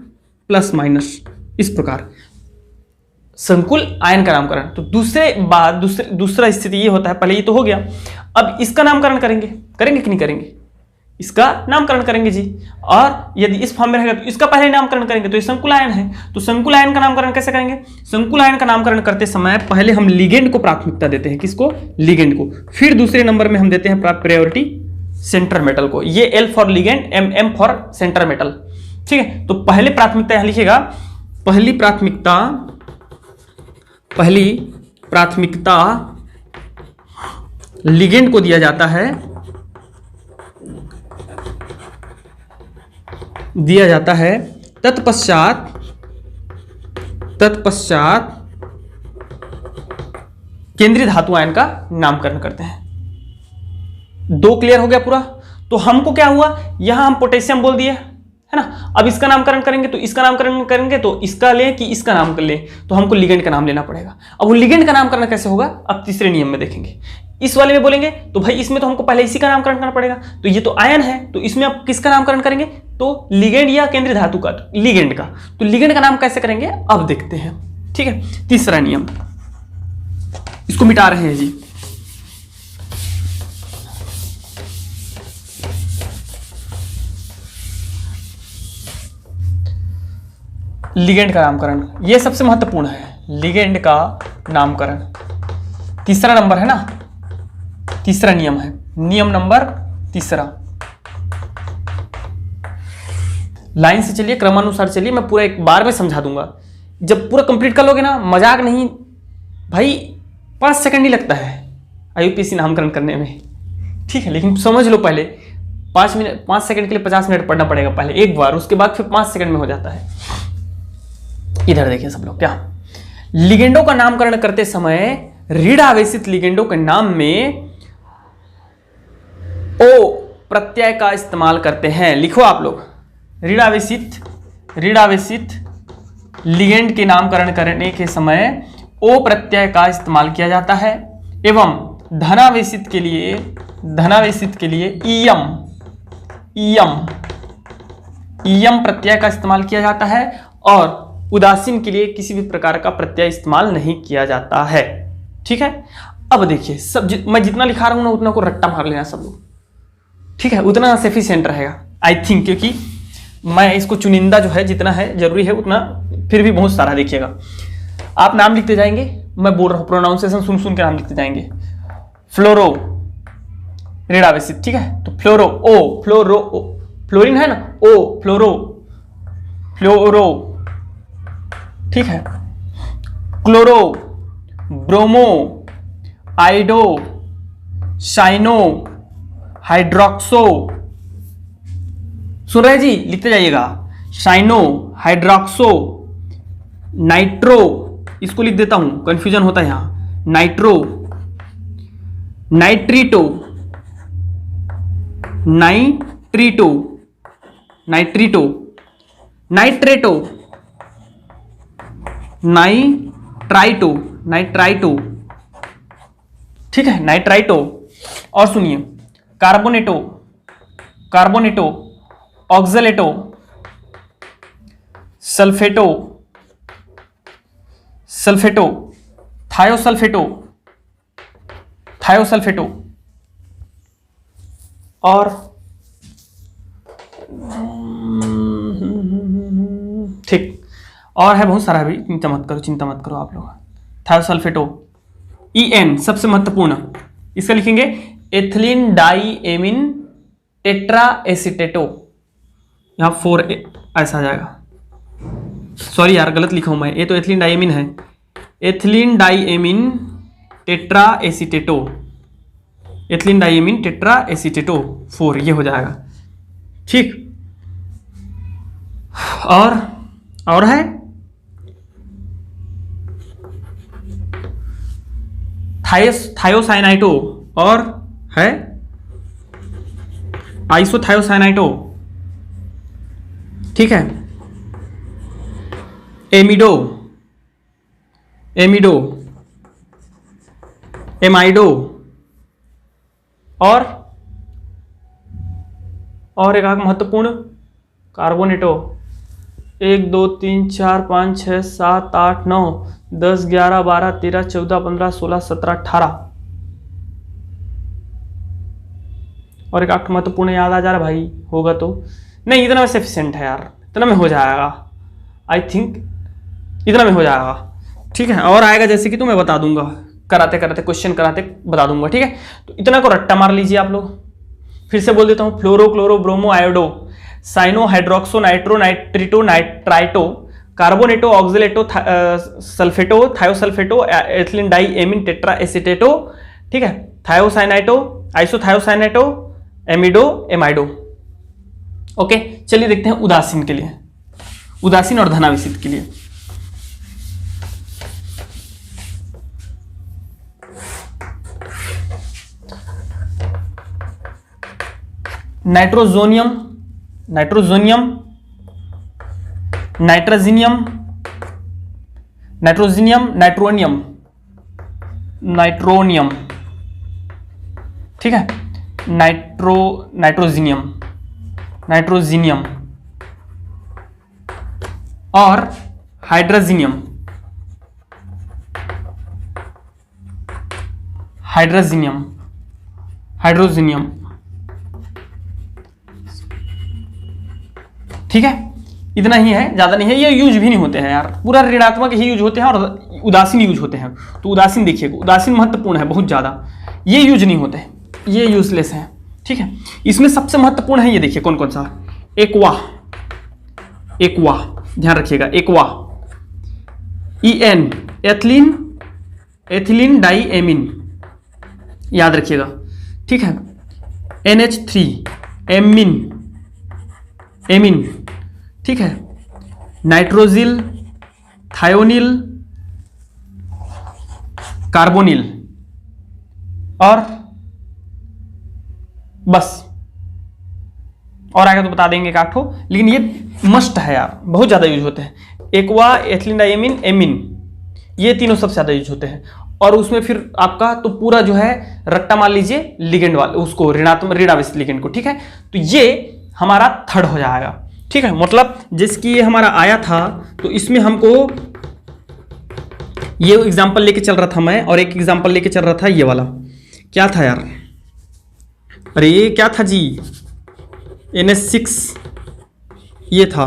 इस प्रकार संकुल आयन का नामकरण। तो दूसरा स्थिति ये होता है, पहले ये तो हो गया, अब इसका नामकरण करेंगे कि नहीं करेंगे, इसका नामकरण करेंगे जी। और यदि इस फॉर्म में रहेगा तो इसका पहले नामकरण करेंगे, तो ये संकुल आयन है। तो संकुल आयन का नामकरण कैसे करेंगे, संकुल आयन का नामकरण करते समय पहले हम लिगेंड को प्राथमिकता देते हैं, किसको, लिगेंड को। फिर दूसरे नंबर में हम देते हैं प्रायोरिटी सेंटर मेटल को। ये L for ligand, M for centre metal, ठीक है। तो पहले प्राथमिकता यहां लिखिएगा, पहली प्राथमिकता लिगेंड को दिया जाता है, तत्पश्चात केंद्रीय धातु आयन का नामकरण करते हैं। 2 क्लियर हो गया पूरा। तो हमको क्या हुआ, यहां हम पोटेशियम बोल दिए, है ना। अब इसका नामकरण करेंगे, तो इसका नामकरण करेंगे तो इसका लें कि इसका नाम कर लें, तो हमको लिगेंड का नाम लेना पड़ेगा। अब वो लिगेंड का नामकरण कैसे होगा, अब तीसरे नियम में देखेंगे। इस वाले में बोलेंगे तो भाई इसमें तो हमको पहले इसी का नामकरण करना पड़ेगा, तो ये तो आयन है, तो इसमें आप किसका नामकरण करेंगे, तो लिगेंड या केंद्रीय धातु का, तो लिगेंड का। तो लिगेंड का नाम कैसे करेंगे अब देखते हैं, ठीक है। तीसरा नियम, इसको मिटा रहे हैं जी। लिगेंड का नामकरण, यह सबसे महत्वपूर्ण है, लिगेंड का नामकरण। तीसरा नंबर है ना, तीसरा नियम है, नियम नंबर तीसरा। लाइन से चलिए, क्रमानुसार चलिए, मैं पूरा एक बार में समझा दूंगा। जब पूरा कंप्लीट कर लोगे ना, मजाक नहीं भाई, 5 सेकंड ही लगता है IUPAC नामकरण करने में, ठीक है। लेकिन समझ लो, पहले 5 सेकंड के लिए 50 मिनट पढ़ना पड़ेगा पहले एक बार, उसके बाद फिर 5 सेकंड में हो जाता है। इधर देखिए सब लोग, क्या लिगेंडों का नामकरण करते समय ऋण आवेशित लिगेंडों के नाम में ओ प्रत्यय का इस्तेमाल करते हैं। लिखो आप लोग, ऋण आवेशित लिगेंड के नामकरण करने के समय ओ प्रत्यय का इस्तेमाल किया जाता है, एवं धनावेशित के लिए ईयम प्रत्यय का इस्तेमाल किया जाता है, और उदासीन के लिए किसी भी प्रकार का प्रत्यय इस्तेमाल नहीं किया जाता है, ठीक है। अब देखिए मैं जितना लिखा रहा हूं ना उतना को रट्टा मार लेना सब लोग, ठीक है, उतना सफिशिएंट रहेगा आई थिंक, क्योंकि मैं इसको चुनिंदा जो है जितना है जरूरी है उतना, फिर भी बहुत सारा देखिएगा। आप नाम लिखते जाएंगे, मैं बोल रहा हूं प्रोनाउंसिएशन सुन के नाम लिखते जाएंगे। फ्लोरो ऋण आवेशित, ठीक है, तो फ्लोरो ओ, फ्लोरो ओ, फ्लोरीन है ना, ओ फ्लोरो, ठीक है। क्लोरो, ब्रोमो, आइडो, साइनो, हाइड्रोक्सो, सुन रहे जी, लिखते जाइएगा। साइनो, हाइड्रोक्सो, नाइट्रो, इसको लिख देता हूं, कंफ्यूजन होता है यहां, nitro, nitrito, nitrito, nitrito, nitrato, nitrito, nitrito, ठीक है, नाइट्राइटो। और सुनिए, कार्बोनेटो, कार्बोनेटो, ऑक्सलेटो, सल्फेटो, सल्फेटो, थायोसल्फेटो, थायोसल्फेटो, और ठीक, और है बहुत सारा, भी चिंता मत करो आप लोग। थायोसल्फेटो, EN सबसे महत्वपूर्ण, इसका लिखेंगे एथिलीन डाई एमिन टेट्रा एसिटेटो, यहां 4 ऐसा आ जाएगा, सॉरी यार गलत लिखा हूं मैं, ये तो एथिलीन डाई एमिन है, ethylene diamine tetra acetato, ethylene diamine tetra acetato 4, ये हो जाएगा, ठीक। और है थायोसाइनाइटो, और है आइसोथायोसाइनाइटो, ठीक है, एमिडो, एमाइडो, और एक महत्वपूर्ण कार्बोनेटो, 1 2 3 4 5 6 7 8 9 10 11 12 13 14 15 16 17 18, और एक आठ महत्वपूर्ण याद आ जा रहा भाई, होगा तो नहीं, इतना में सफिशिएंट है यार, इतना में हो जाएगा आई थिंक, इतना में हो जाएगा, ठीक है। और आएगा जैसे कि तो मैं बता दूंगा, कराते क्वेश्चन कराते बता दूंगा, ठीक है। तो इतना को रट्टा मार लीजिए आप लोग, फिर से बोल देता हूं, fluoro, chloro, bromo, iodo, cyano, hydroxo, nitro, nitrito, nitrito, carbonato, oxalato, sulphato, thiosulphato, ethylene diamine tetra acetato, ठीक है, थायोसाइनाइटो, आइसोथायोसाइनाइटो, एमिडो, एमाइडो। ओके, चलिए देखते हैं उदासीन के लिए, उदासीन और धनावेशित के लिए। नाइट्रोजोनियम, नाइट्रोजीनियम, नाइट्रोनियम, ठीक है, नाइट्रोजीनियम और हाइड्रोजीनियम, ठीक है। इतना ही है, ज्यादा नहीं है, ये यूज भी नहीं होते हैं यार, पूरा ऋणात्मक ही यूज होते हैं और उदासीन यूज होते हैं। तो उदासीन देखिएगा, उदासीन महत्वपूर्ण है बहुत ज्यादा, ये यूज नहीं होते हैं। ये यूजलेस है। ठीक है, इसमें सबसे महत्वपूर्ण है ये देखिए कौन कौन सा, एक्वा, एक्वा ध्यान रखिएगा, aqua, EN ethylene, ethylene diamine याद रखिएगा। ठीक है, NH3 एमीन, एमीन। ठीक है, नाइट्रोजिल, थायोनिल, कार्बोनिल और बस, और आगे तो बता देंगे एक आठ ठो, लेकिन ये मस्ट है यार, बहुत ज्यादा यूज होते हैं। एक्वा, एथिलीन डाइमीन, एमीन, ये तीनों सबसे ज्यादा यूज होते हैं। और उसमें फिर आपका तो पूरा जो है रट्टा मान लीजिए लिगेंड वाले उसको, ऋणात्मक ऋणावेश लिगेंड को। ठीक है, तो ये हमारा थर्ड हो जाएगा। ठीक है, मतलब जिसकी ये हमारा आया था, तो इसमें हमको ये एग्जाम्पल लेके चल रहा था मैं, और एक एग्जाम्पल लेके चल रहा था ये वाला, क्या था यार, अरे ये क्या था जी, NH6 ये था।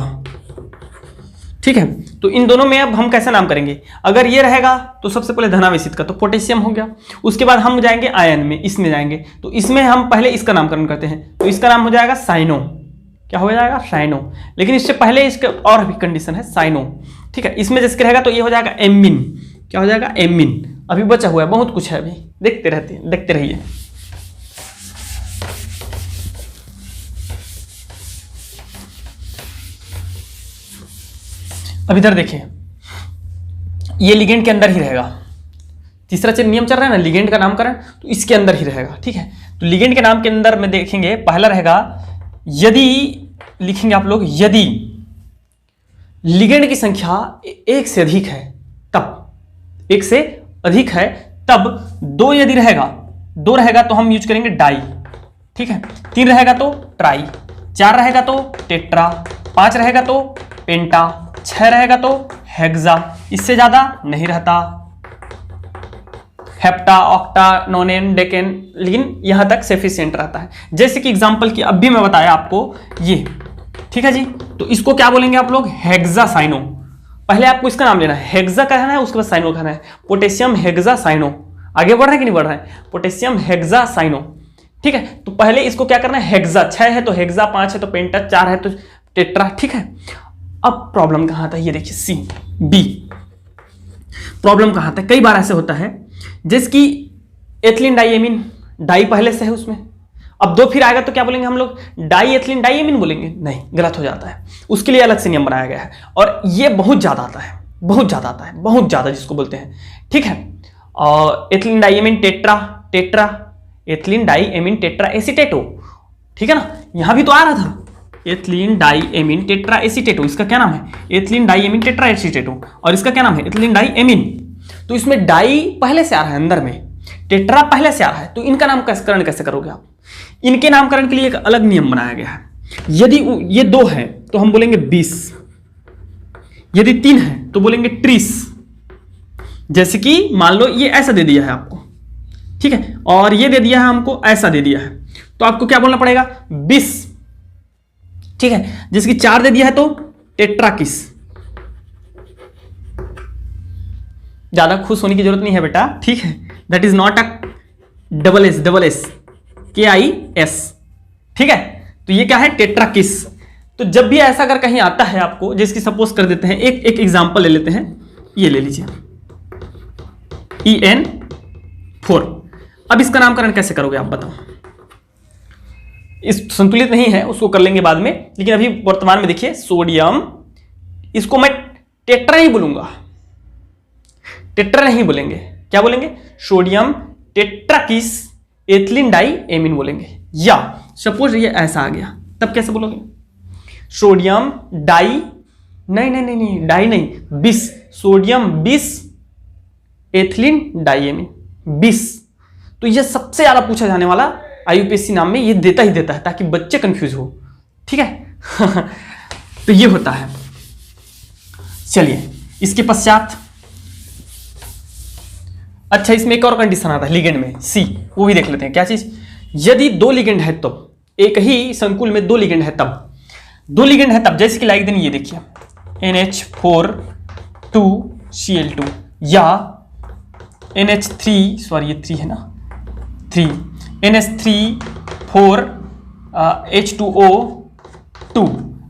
ठीक है, तो इन दोनों में अब हम कैसे नाम करेंगे, अगर ये रहेगा तो सबसे पहले धनावेशित का तो पोटेशियम हो गया, उसके बाद हम जाएंगे आयन में, इसमें जाएंगे, तो इसमें हम पहले इसका नामकरण करते हैं, तो इसका नाम हो जाएगा साइनो। क्या हो जाएगा, साइनो। लेकिन इससे पहले इसके और भी कंडीशन है, साइनो। ठीक है, इसमें जिसके रहेगा तो ये हो जाएगा एमिन। क्या हो जाएगा, एमिन। अभी बचा हुआ है, बहुत कुछ है अभी, देखते रहते हैं, देखते रहिए। अब इधर देखिए, ये लिगेंड के अंदर ही रहेगा, तीसरा नियम चल रहा है ना लिगेंड का नामकरण, तो इसके अंदर ही रहेगा। ठीक है, तो लिगेंड के नाम के अंदर में देखेंगे, पहला रहेगा यदि, लिखेंगे आप लोग, यदि लिगेंड की संख्या एक से अधिक है तब, एक से अधिक है तब, दो यदि रहेगा, दो रहेगा तो हम यूज करेंगे डाई। ठीक है, तीन रहेगा तो ट्राई, चार रहेगा तो टेट्रा, पांच रहेगा तो पेंटा, छह रहेगा तो हेक्सा, इससे ज्यादा नहीं रहता, हेप्टा, ऑक्टा, नोनेन, डेकेन, लेकिन यहां तक सफिशिएंट रहता है। जैसे कि एग्जांपल की अभी मैं बताया आपको ये। ठीक है जी, तो इसको क्या बोलेंगे आप लोग, हेक्सासाइनो। पहले आपको इसका नाम लेना है, हेक्सा कहना है, उसके बाद साइनो कहना है, पोटेशियम हेक्सासाइनो। आगे बढ़ रहा है कि नहीं बढ़ रहा है, पोटेशियम हेक्सासाइनो। ठीक है, तो पहले इसको क्या करना है, हेक्सा, 6 है तो हेक्सा, 5 है तो पेंटा, 4 है तो टेट्रा। ठीक है, अब प्रॉब्लम कहां आता है, ये देखिए सी बी, प्रॉब्लम कहां आता है, कई बार ऐसे होता है जैसे कि एथिलीन डाइएमीन, डाई पहले से है उसमें, अब दो फिर आएगा तो क्या बोलेंगे हम लोग, डाई एथिलीन डाइएमीन बोलेंगे, नहीं, गलत हो जाता है, उसके लिए अलग से नियम बनाया गया है। और ये बहुत ज्यादा आता है, बहुत ज्यादा आता है, बहुत ज्यादा जिसको बोलते हैं। ठीक है, और ethylene diamine tetra, tetra, ethylene diamine tetra acetato. ठीक है ना, यहां भी तो आ रहा था एथिलीन डाइएमीन टेट्रा एसीटेटो, इसका क्या नाम है, एथिलीन डाइएमीन टेट्रा एसीटेटो, और इसका क्या नाम है, एथिलीन डाइएमीन। तो इसमें डाई पहले से आ रहा है अंदर में, टेट्रा पहले से आ रहा है, तो इनका नामकरण कैसे करोगे आप, इनके नामकरण के लिए एक अलग नियम बनाया गया है। यदि ये दो है तो हम बोलेंगे 20, यदि 3 है तो बोलेंगे 30। जैसे कि मान लो ये ऐसा दे दिया है आपको, ठीक है, और ये दे दिया है हमको ऐसा दे दिया है, तो आपको क्या बोलना पड़ेगा, 20। ठीक है, जिसकी 4 दे दिया है तो टेट्राकिस। ज्यादा खुश होने की जरूरत नहीं है बेटा, ठीक है, that is not a double S, double S, KIS। ठीक है, तो ये क्या है, टेट्राकिस। तो जब भी ऐसा अगर कहीं आता है आपको, जिसकी सपोज कर देते हैं, एक एग्जांपल ले लेते हैं, ये ले लीजिए EN4। अब इसका नामकरण कैसे करोगे आप बताओ, इस संतुलित नहीं है, उसको कर लेंगे बाद में, लेकिन अभी वर्तमान में देखिए सोडियम, इसको मैं टेट्रा नहीं बोलूंगा, टेट्रा नहीं बोलेंगे, क्या बोलेंगे, सोडियम टेट्राकिस एथिलीन डाइएमीन बोलेंगे। या सपोज ये ऐसा आ गया, तब कैसे बोलोगे, सोडियम डाई, नहीं नहीं नहीं नहीं, डाई नहीं, 20, सोडियम 20 एथिलीन डाइएमीन 20। तो ये सबसे ज्यादा पूछा जाने वाला IUPAC नाम में ये देता ही देता है, ताकि बच्चे कंफ्यूज हो। ठीक है तो ये होता है। चलिए इसके पश्चात, अच्छा इसमें एक और कंडीशन आता है लिगेंड में, सी, वो भी देख लेते हैं, क्या चीज, यदि 2 लिगेंड है तब, एक ही संकुल में 2 लिगेंड है तब, 2 लिगेंड है तब, जैसे कि लाइक देन ये देखिए NH4 2Cl2 या NH3, सॉरी ये 3 है ना, 3 NH3 4 H2O2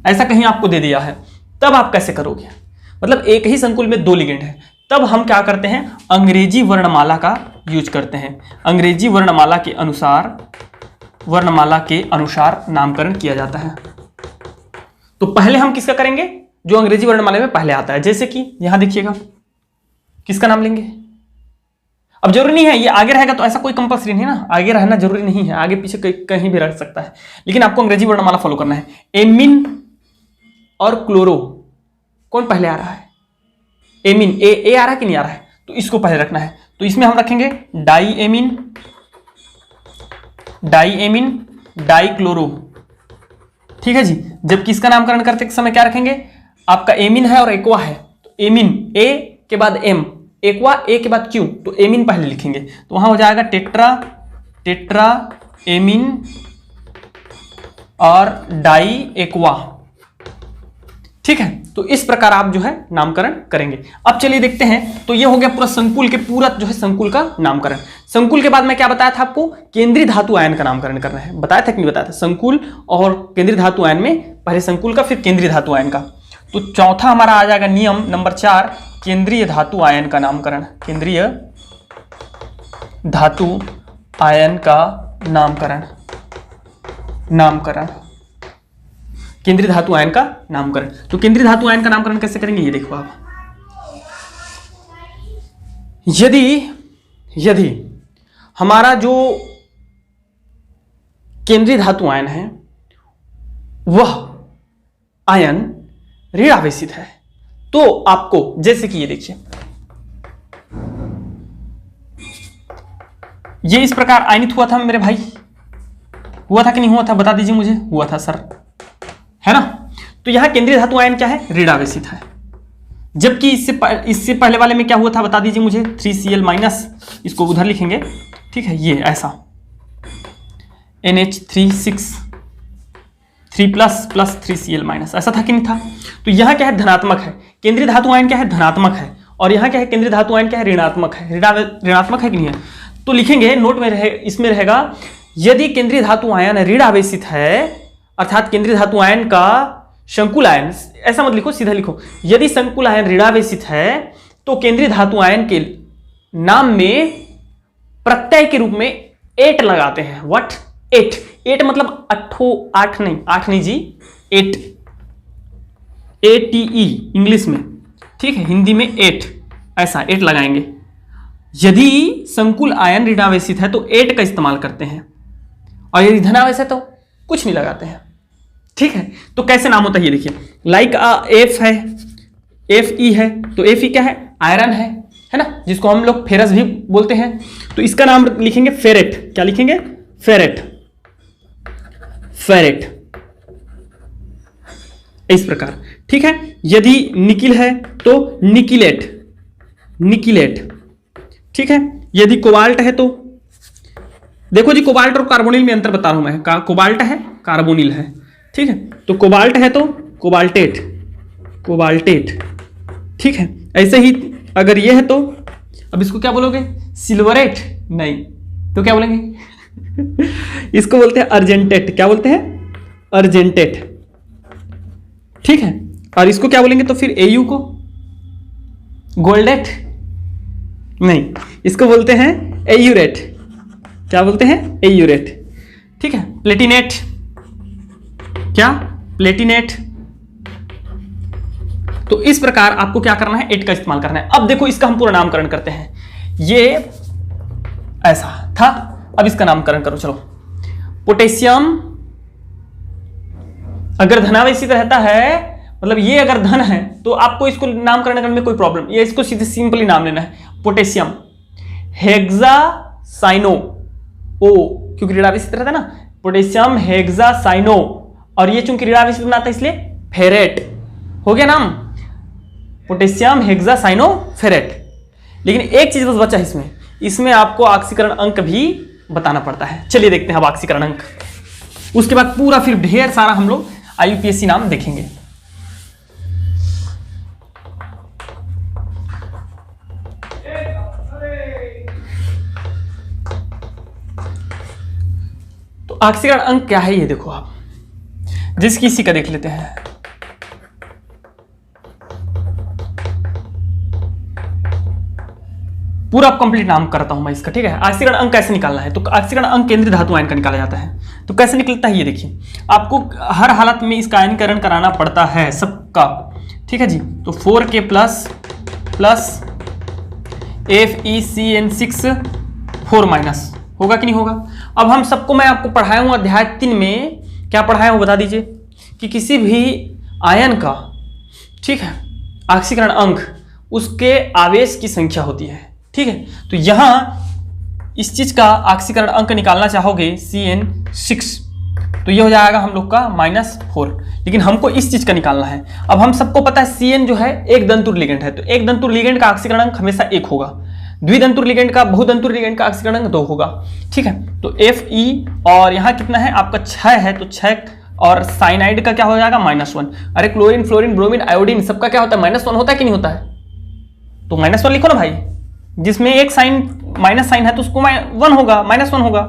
ऐसा कहीं आपको दे दिया है, तब आप कैसे करोगे? मतलब एक ही संकुल में 2 लिगेंड है, तब हम क्या करते हैं, अंग्रेजी वर्णमाला का यूज करते हैं। अंग्रेजी वर्णमाला के अनुसार नामकरण किया जाता है। तो पहले हम किसका करेंगे, जो अंग्रेजी वर्णमाला में पहले आता है। जैसे कि यहां देखिएगा, किसका नाम लेंगे? अब जरूरी नहीं है ये आगे रहेगा, तो ऐसा कोई कंपल्सरी नहीं है ना, आगे रहना जरूरी नहीं है, आगे पीछे कहीं भी रह सकता है, लेकिन आपको अंग्रेजी वर्णमाला फॉलो करना है। एमिन और क्लोरो कौन पहले आ रहा है? एमिन, ए आ रहा है कि नहीं आ रहा है? तो इसको पहले रखना है। तो इसमें हम रखेंगे डाई एमिन डाइक्लोरो। ठीक है जी। जबकि इसका नामकरण करते समय क्या रखेंगे, आपका एमिन है और एक्वा है, तो एमिन ए के बाद एम, एक्वा ए के बाद क्यू, तो एमिन पहले लिखेंगे, तो वहां हो जाएगा टेट्रा एमिन और डाई एक्वा। ठीक है, तो इस प्रकार आप जो है नामकरण करेंगे। अब चलिए देखते हैं, तो ये हो गया पूरा संकुल के पूरा जो है संकुल का नामकरण। संकुल के बाद मैं क्या बताया था आपको, केंद्रीय धातु आयन का नामकरण करना है। बताया था कि नहीं बताया था? संकुल और केंद्रीय धातु आयन में पहले संकुल का, फिर केंद्रीय धातु आयन का। तो चौथा हमारा आ जाएगा नियम नंबर 4, केंद्रीय धातु आयन का नामकरण। केंद्रीय धातु आयन का नामकरण केंद्रीय धातु आयन का नामकरण। तो केंद्रीय धातु आयन का नामकरण कैसे करेंगे, ये देखो आप। यदि हमारा जो केंद्रीय धातु आयन है वह आयन ऋण आवेशित है, तो आपको, जैसे कि ये देखिए, ये इस प्रकार आयनित हुआ था मेरे भाई, हुआ था कि नहीं हुआ था, बता दीजिए मुझे। हुआ था सर, है ना? तो यहां केंद्रीय धातु आयन क्या है, ऋण आवेशित है। जबकि इससे पहले वाले में क्या हुआ था, बता दीजिए मुझे। 3Cl माइनस, इसको उधर लिखेंगे, ठीक है, ये ऐसा NH3 3 प्लस 3Cl माइनस, ऐसा था कि नहीं था? तो यहां क्या है, धनात्मक है। केंद्रीय धातु आयन क्या है, धनात्मक है, और यहां क्या है, केंद्रीय धातु आयन क्या है, ऋणात्मक है। ऋणात्मक है कि नहीं है? तो लिखेंगे नोट में इसमें रहेगा, यदि केंद्रीय धातु आयन ऋण आवेशित है, अर्थात केंद्रीय धातु आयन का संकुल आयन, ऐसा मत लिखो, सीधा लिखो, यदि संकुल आयन ऋणावेशित है तो केंद्रीय धातु आयन के नाम में प्रत्यय के रूप में एट लगाते हैं। व्हाट? एट मतलब आठ नहीं जी, एट, ATE इंग्लिश में, ठीक है, हिंदी में एट, ऐसा एट लगाएंगे। यदि संकुल आयन ऋणावेशित है तो एट का इस्तेमाल करते हैं, और यदि धनावेश है तो कुछ नहीं लगाते हैं। ठीक है, तो कैसे नाम होता है ये देखिए, लाइक एफ है, Fe है, तो Fe क्या है, आयरन है ना, जिसको हम लोग फेरस भी बोलते हैं। तो इसका नाम लिखेंगे फेरेट। क्या लिखेंगे? फेरेट इस प्रकार। ठीक है, यदि निकिल है तो निकिलेट। ठीक है, यदि कोबाल्ट है तो, देखो जी, कोबाल्ट और कार्बोनिल में अंतर बता रहा हूं मैं। कोबाल्ट है, कार्बोनिल है, ठीक है, तो कोबाल्ट है तो कोबाल्टेट। ठीक है, ऐसे ही अगर ये है तो, अब इसको क्या बोलोगे, सिल्वरेट नहीं, तो क्या बोलेंगे इसको बोलते हैं अर्जेंटेट। क्या बोलते हैं? अर्जेंटेट। ठीक है, और इसको क्या बोलेंगे तो फिर Au को गोल्डेट नहीं, इसको बोलते हैं एयूरेट। क्या बोलते हैं? एयूरेट। ठीक है, प्लेटिनेट। क्या? प्लेटिनेट। तो इस प्रकार आपको क्या करना है, एट का इस्तेमाल करना है। अब देखो इसका हम पूरा नामकरण करते हैं। ये ऐसा था, अब इसका नामकरण करो। चलो, पोटेशियम अगर धनावेशित रहता है, मतलब ये अगर धन है, तो आपको इसको नामकरण करने में कोई प्रॉब्लम, ये इसको सीधे सिंपली नाम लेना है, पोटेशियम हेक्सासाइनो ओ, क्योंकि ऋणावेशित रहता है ना, पोटेशियम हेक्सासाइनो, और ये चूंकि ऋणावेशित बनाता है इसलिए फेरेट हो गया नाम, पोटेशियम हेक्सासाइनो फेरेट। लेकिन एक चीज बस बचा इसमें आपको ऑक्सीकरण अंक भी बताना पड़ता है। चलिए देखते हैं अब ऑक्सीकरण अंक, उसके बाद पूरा फिर ढेर सारा हम लोग IUPAC नाम देखेंगे। ऑक्सीकरण अंक क्या है ये देखो आप, जिसकी इसी का देख लेते हैं। पूरा कंप्लीट नाम करता हूं मैं इसका, ठीक है। ऑक्सीकरण अंक कैसे निकालना है, तो ऑक्सीकरण अंक केंद्रीय धातु आयन का निकाला जाता है। तो कैसे निकलता है ये देखिए, आपको हर हालत में इसका आयनीकरण कराना पड़ता है सबका, ठीक है जी। तो 4K प्लस FeCN6 4 माइनस होगा कि नहीं होगा। अब हम सबको मैं आपको पढ़ाया हूं अध्याय 3 में, क्या पढ़ाया हूं बता दीजिए, कि किसी भी आयन का, ठीक है, ऑक्सीकरण अंक उसके आवेश की संख्या होती है, ठीक है। तो यहां इस चीज का ऑक्सीकरण अंक निकालना चाहोगे CN6, तो ये हो जाएगा हम लोग का -4, लेकिन हमको इस चीज का निकालना है। अब हम सबको पता है CN जो है एक दंतुर लिगेंड है, तो एक दंतुर लिगेंड का ऑक्सीकरण अंक हमेशा 1 होगा, द्विदंतुर लिगेंड का, बहुदंतुर लिगेंड का ऑक्सीकरण अंक 2 होगा, ठीक है। तो Fe और यहाँ कितना है आपका 6 है, तो 6 और साइनाइड का क्या हो जाएगा -1। अरे क्लोरीन, फ्लोरीन, ब्रोमीन, आयोडीन सबका क्या होता है -1 होता है कि नहीं होता है, तो -1 लिखो ना भाई, जिसमें एक साइन माइनस साइन है तो उसको 1 होगा, -1 होगा,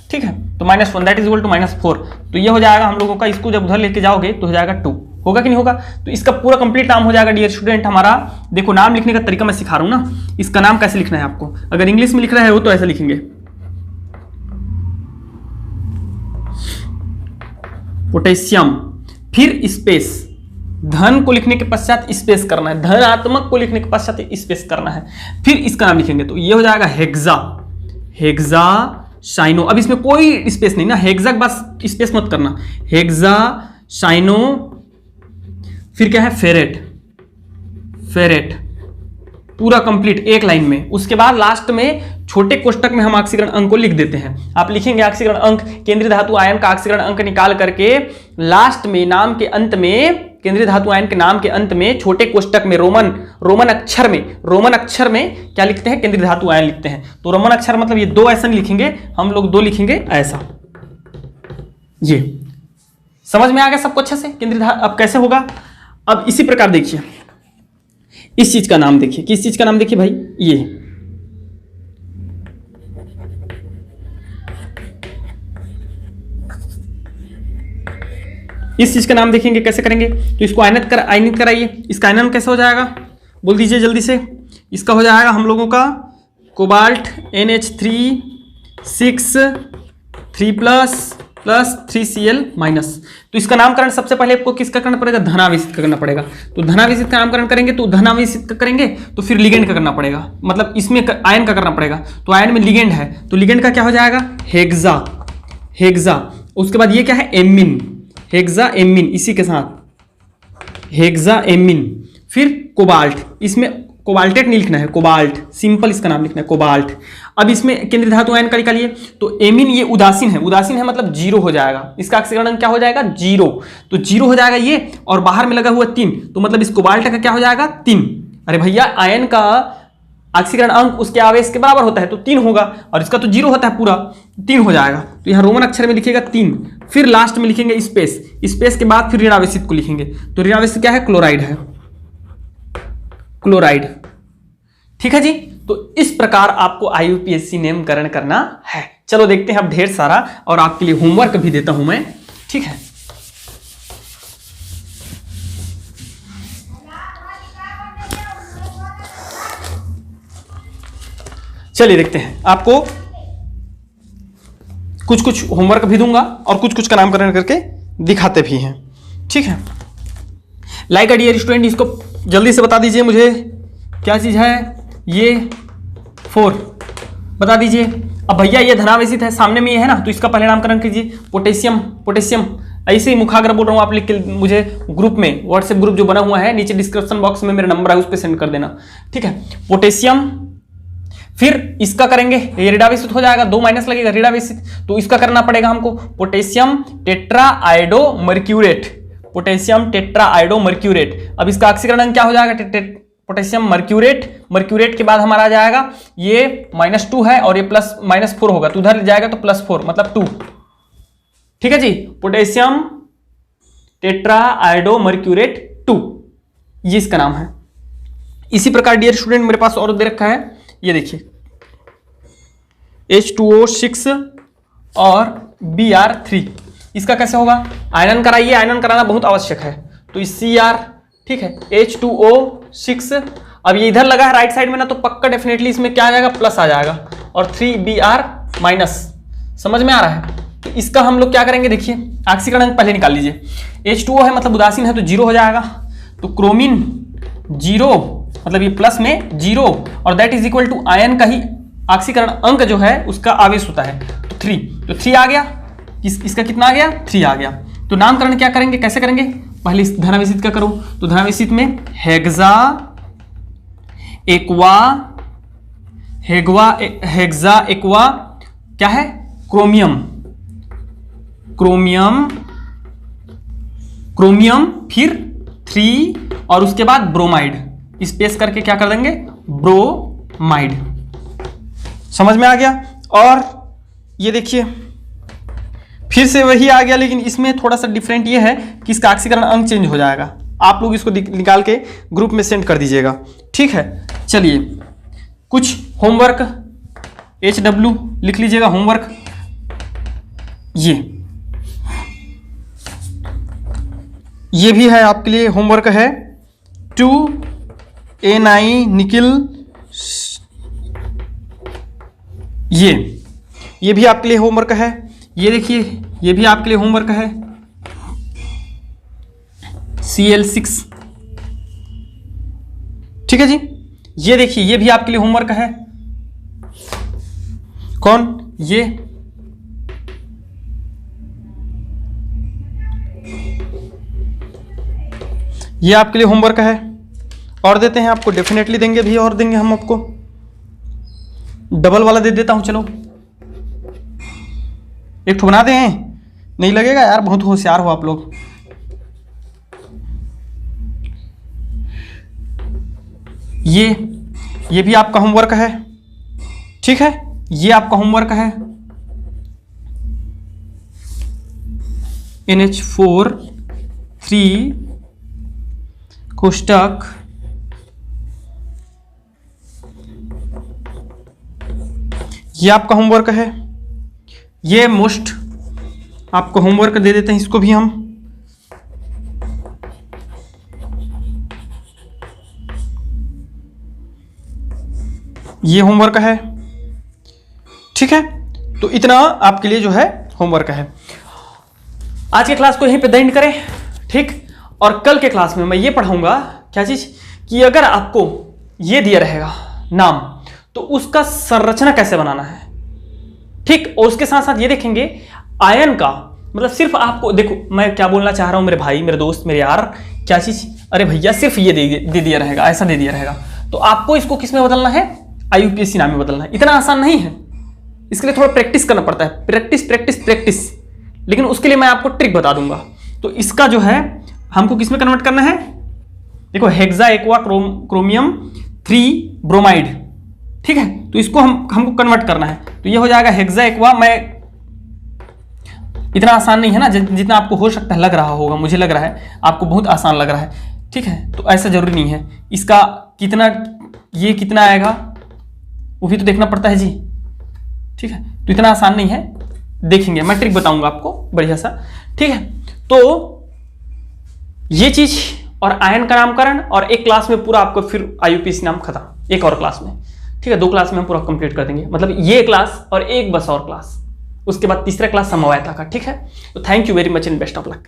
ठीक है। तो -1 दैट इज इक्वल टू -4, तो ये हो जाएगा हम लोगों का, इसको जब उधर लेके जाओगे तो हो जाएगा 2, होगा कि नहीं होगा। तो इसका पूरा कंप्लीट नाम हो जाएगा डियर स्टूडेंट हमारा, देखो नाम लिखने का तरीका मैं सिखा रहा हूं ना, इसका नाम कैसे लिखना है आपको। अगर इंग्लिश में लिख रहा है वो तो ऐसे लिखेंगे, पोटेशियम, फिर स्पेस, धन को लिखने के पश्चात स्पेस करना है, धनात्मक को लिखने के पश्चात स्पेस करना है, फिर इसका नाम लिखेंगे, तो ये हो जाएगा हेक्सा शाइनो। अब इसमें कोई स्पेस नहीं ना, हेक्सा बस स्पेस मत करना, हेक्सा शाइनो, फिर क्या है फेरेट, पूरा कंप्लीट एक लाइन में। उसके बाद लास्ट में छोटे कोष्टक में हम ऑक्सीकरण अंक को लिख देते हैं। आप लिखेंगे ऑक्सीकरण अंक, केंद्रीय धातु आयन का ऑक्सीकरण अंक निकाल करके लास्ट में नाम के अंत में, केंद्रीय धातु आयन के नाम के अंत में छोटे कोष्टक में रोमन अक्षर में क्या लिखते हैं, केंद्रीय धातु आयन लिखते हैं। तो रोमन अक्षर मतलब ये 2 ऐसा नहीं लिखेंगे हम लोग, 2 लिखेंगे ऐसा। ये समझ में आ गया सबको अच्छे से केंद्रीय धातु अब कैसे होगा। अब इसी प्रकार देखिए इस चीज का नाम देखिए, किस चीज का नाम देखिए भाई, ये इस चीज का नाम देखेंगे कैसे करेंगे। तो इसको आयनित कराइए, इसका आयनन कैसे हो जाएगा बोल दीजिए जल्दी से। इसका हो जाएगा हम लोगों का कोबाल्ट NH3 6 3+ 3Cl-। तो इसका नामकरण सबसे पहले आपको किसका करना पड़ेगा, धनावेशित का करना पड़ेगा। तो धनावेशित का नामकरण करेंगे तो धनावेशित का करेंगे तो फिर लिगेंड का करना पड़ेगा, मतलब इसमें आयन का करना पड़ेगा। तो आयन में लिगेंड है तो लिगेंड का क्या हो जाएगा, हेक्सा। उसके बाद ये क्या है, एमीन, हेक्सा एमीन, इसी के साथ हेक्सा एमीन। फिर कोबाल्ट, इसमें कोबाल्टेट नहीं लिखना है, कोबाल्ट सिंपल इसका नाम लिखना है कोबाल्ट। अब इसमें केंद्रीय धातु आयन का निकालिए, तो एमीन ये उदासीन है मतलब 0 हो जाएगा, इसका ऑक्सीकरण अंक क्या हो जाएगा 0, तो 0 हो जाएगा ये, और बाहर में लगा हुआ 3, तो मतलब इस कोबाल्ट का क्या हो जाएगा 3। अरे भैया आयन का ऑक्सीकरण अंक उसके आवेश के बराबर होता है तो 3 होगा, और इसका तो 0 होता है पूरा, 3 हो जाएगा। तो यहाँ रोमन अक्षर में लिखिएगा 3, फिर लास्ट में लिखेंगे स्पेस के बाद फिर ऋणावेशित को लिखेंगे। तो ऋणावेशित क्या है, क्लोराइड, ठीक है जी। तो इस प्रकार आपको IUPAC नामकरण करना है। चलो देखते हैं अब ढेर सारा, और आपके लिए होमवर्क भी देता हूं मैं, ठीक है। चलिए देखते हैं, आपको कुछ होमवर्क भी दूंगा और कुछ का नामकरण करके दिखाते भी हैं, ठीक है। लाइक डियर स्टूडेंट, इसको जल्दी से बता दीजिए मुझे क्या चीज है, ये 4 बता दीजिए। अब भैया ये धनावेशित है, सामने में ये है ना, तो इसका पहले नामकरण कीजिए, पोटेशियम। ऐसे ही मुखाग्र बोल रहा हूँ, आप लिख के मुझे ग्रुप में, व्हाट्सएप ग्रुप जो बना हुआ है नीचे डिस्क्रिप्शन बॉक्स में मेरा नंबर है, उस पर सेंड कर देना, ठीक है। पोटेशियम, फिर इसका करेंगे, ये ऋणावेशित हो जाएगा, 2 माइनस लगेगा ऋणावेशित, तो इसका करना पड़ेगा हमको पोटेशियम टेट्राआयोडोमर्क्यूरेट, पोटेशियम टेट्राआयोडोमर्क्यूरेट। अब इसका ऑक्सीकरण अंक क्या हो जाएगा, पोटेशियम मर्क्यूरेट के बाद हमारा आ जाएगा ये -2 है और ये -4 होगा, तो उधर जाएगा तो +4 मतलब 2, ठीक है जी। पोटेशियम टेट्राआयोडोमर्क्यूरेट 2, ये इसका नाम है। इसी प्रकार डियर स्टूडेंट मेरे पास और दे रखा है, ये देखिए H2O6 और Br3। इसका कैसे होगा, आयनन कराइए, आयनन कराना बहुत आवश्यक है। तो इस Cr, ठीक है, H2O6, अब ये इधर लगा है राइट साइड में ना, तो पक्का डेफिनेटली इसमें क्या आ जाएगा, प्लस आ जाएगा, और 3Br-। समझ में आ रहा है। तो इसका हम लोग क्या करेंगे, देखिए ऑक्सीकरण अंक पहले निकाल लीजिए। H2O है मतलब उदासीन है तो 0 हो जाएगा, तो क्रोमीन 0 मतलब ये प्लस में 0, और that is equal to ion का ही ऑक्सीकरण अंक जो है उसका आवेश होता है, तो 3। तो 3 आ गया, इसका कितना आ गया, 3 आ गया। तो नामकरण क्या करेंगे, कैसे करेंगे, पहले इस धनावेशित का करो, तो धनावेशित में हेक्सा एक्वा क्या है, क्रोमियम फिर 3 और उसके बाद ब्रोमाइड, स्पेस करके क्या कर देंगे, ब्रोमाइड। समझ में आ गया। और ये देखिए फिर से वही आ गया, लेकिन इसमें थोड़ा सा डिफरेंट ये है कि इसका ऑक्सीकरण अंक चेंज हो जाएगा। आप लोग इसको निकाल के ग्रुप में सेंड कर दीजिएगा, ठीक है। चलिए कुछ होमवर्क, HW लिख लीजिएगा होमवर्क। ये भी है आपके लिए होमवर्क है, 2A9 निकिल, ये भी आपके लिए होमवर्क है। ये देखिए ये भी आपके लिए होमवर्क है, Cl6, ठीक है जी। ये देखिए ये भी आपके लिए होमवर्क है, कौन, ये आपके लिए होमवर्क है। और देते हैं आपको, डेफिनेटली देंगे भी, और देंगे हम आपको, डबल वाला दे देता हूं, चलो एक ठो बना दें, नहीं लगेगा यार, बहुत होशियार हो आप लोग। ये भी आपका होमवर्क है, ठीक है, ये आपका होमवर्क है, NH4 3 कोष्टक ये आपका होमवर्क है। ये मोस्ट आपको होमवर्क दे देते हैं, इसको भी हम, ये होमवर्क है, ठीक है। तो इतना आपके लिए जो है होमवर्क है। आज के क्लास को यहीं पे एंड करें, ठीक। और कल के क्लास में मैं ये पढ़ाऊंगा क्या चीज, कि अगर आपको ये दिया रहेगा नाम, तो उसका संरचना कैसे बनाना है, ठीक। और उसके साथ साथ ये देखेंगे आयन का, मतलब सिर्फ आपको देखो मैं क्या बोलना चाह रहा हूं मेरे भाई, मेरे दोस्त, मेरे यार, क्या चीज, अरे भैया सिर्फ ये दे दिया रहेगा, ऐसा दे दिया रहेगा, तो आपको इसको किस में बदलना है, IUPAC नाम में बदलना है। इतना आसान नहीं है, इसके लिए थोड़ा प्रैक्टिस करना पड़ता है, प्रैक्टिस, लेकिन उसके लिए मैं आपको ट्रिक बता दूंगा। तो इसका जो है हमको किस में कन्वर्ट करना है, देखो हेक्सा एक्वा क्रोमियम 3 ब्रोमाइड, ठीक है। तो इसको हमको कन्वर्ट करना है, तो ये हो जाएगा हेक्सा एक्वा, मैं इतना आसान नहीं है ना, जितना आपको हो सकता है लग रहा होगा, मुझे लग रहा है आपको बहुत आसान लग रहा है, ठीक है। तो ऐसा जरूरी नहीं है, इसका कितना, ये कितना आएगा वो भी तो देखना पड़ता है जी, ठीक है। तो इतना आसान नहीं है, देखेंगे, मैं ट्रिक बताऊंगा आपको बढ़िया सा, ठीक है। तो ये चीज और आयन का नामकरण, और एक क्लास में पूरा आपको फिर IUPAC नाम खत्म, एक और क्लास में, ठीक है। 2 क्लास में हम पूरा कंप्लीट कर देंगे, मतलब ये क्लास और एक बस और क्लास, उसके बाद तीसरा क्लास समवायता का, ठीक है। तो thank you very much and best of luck.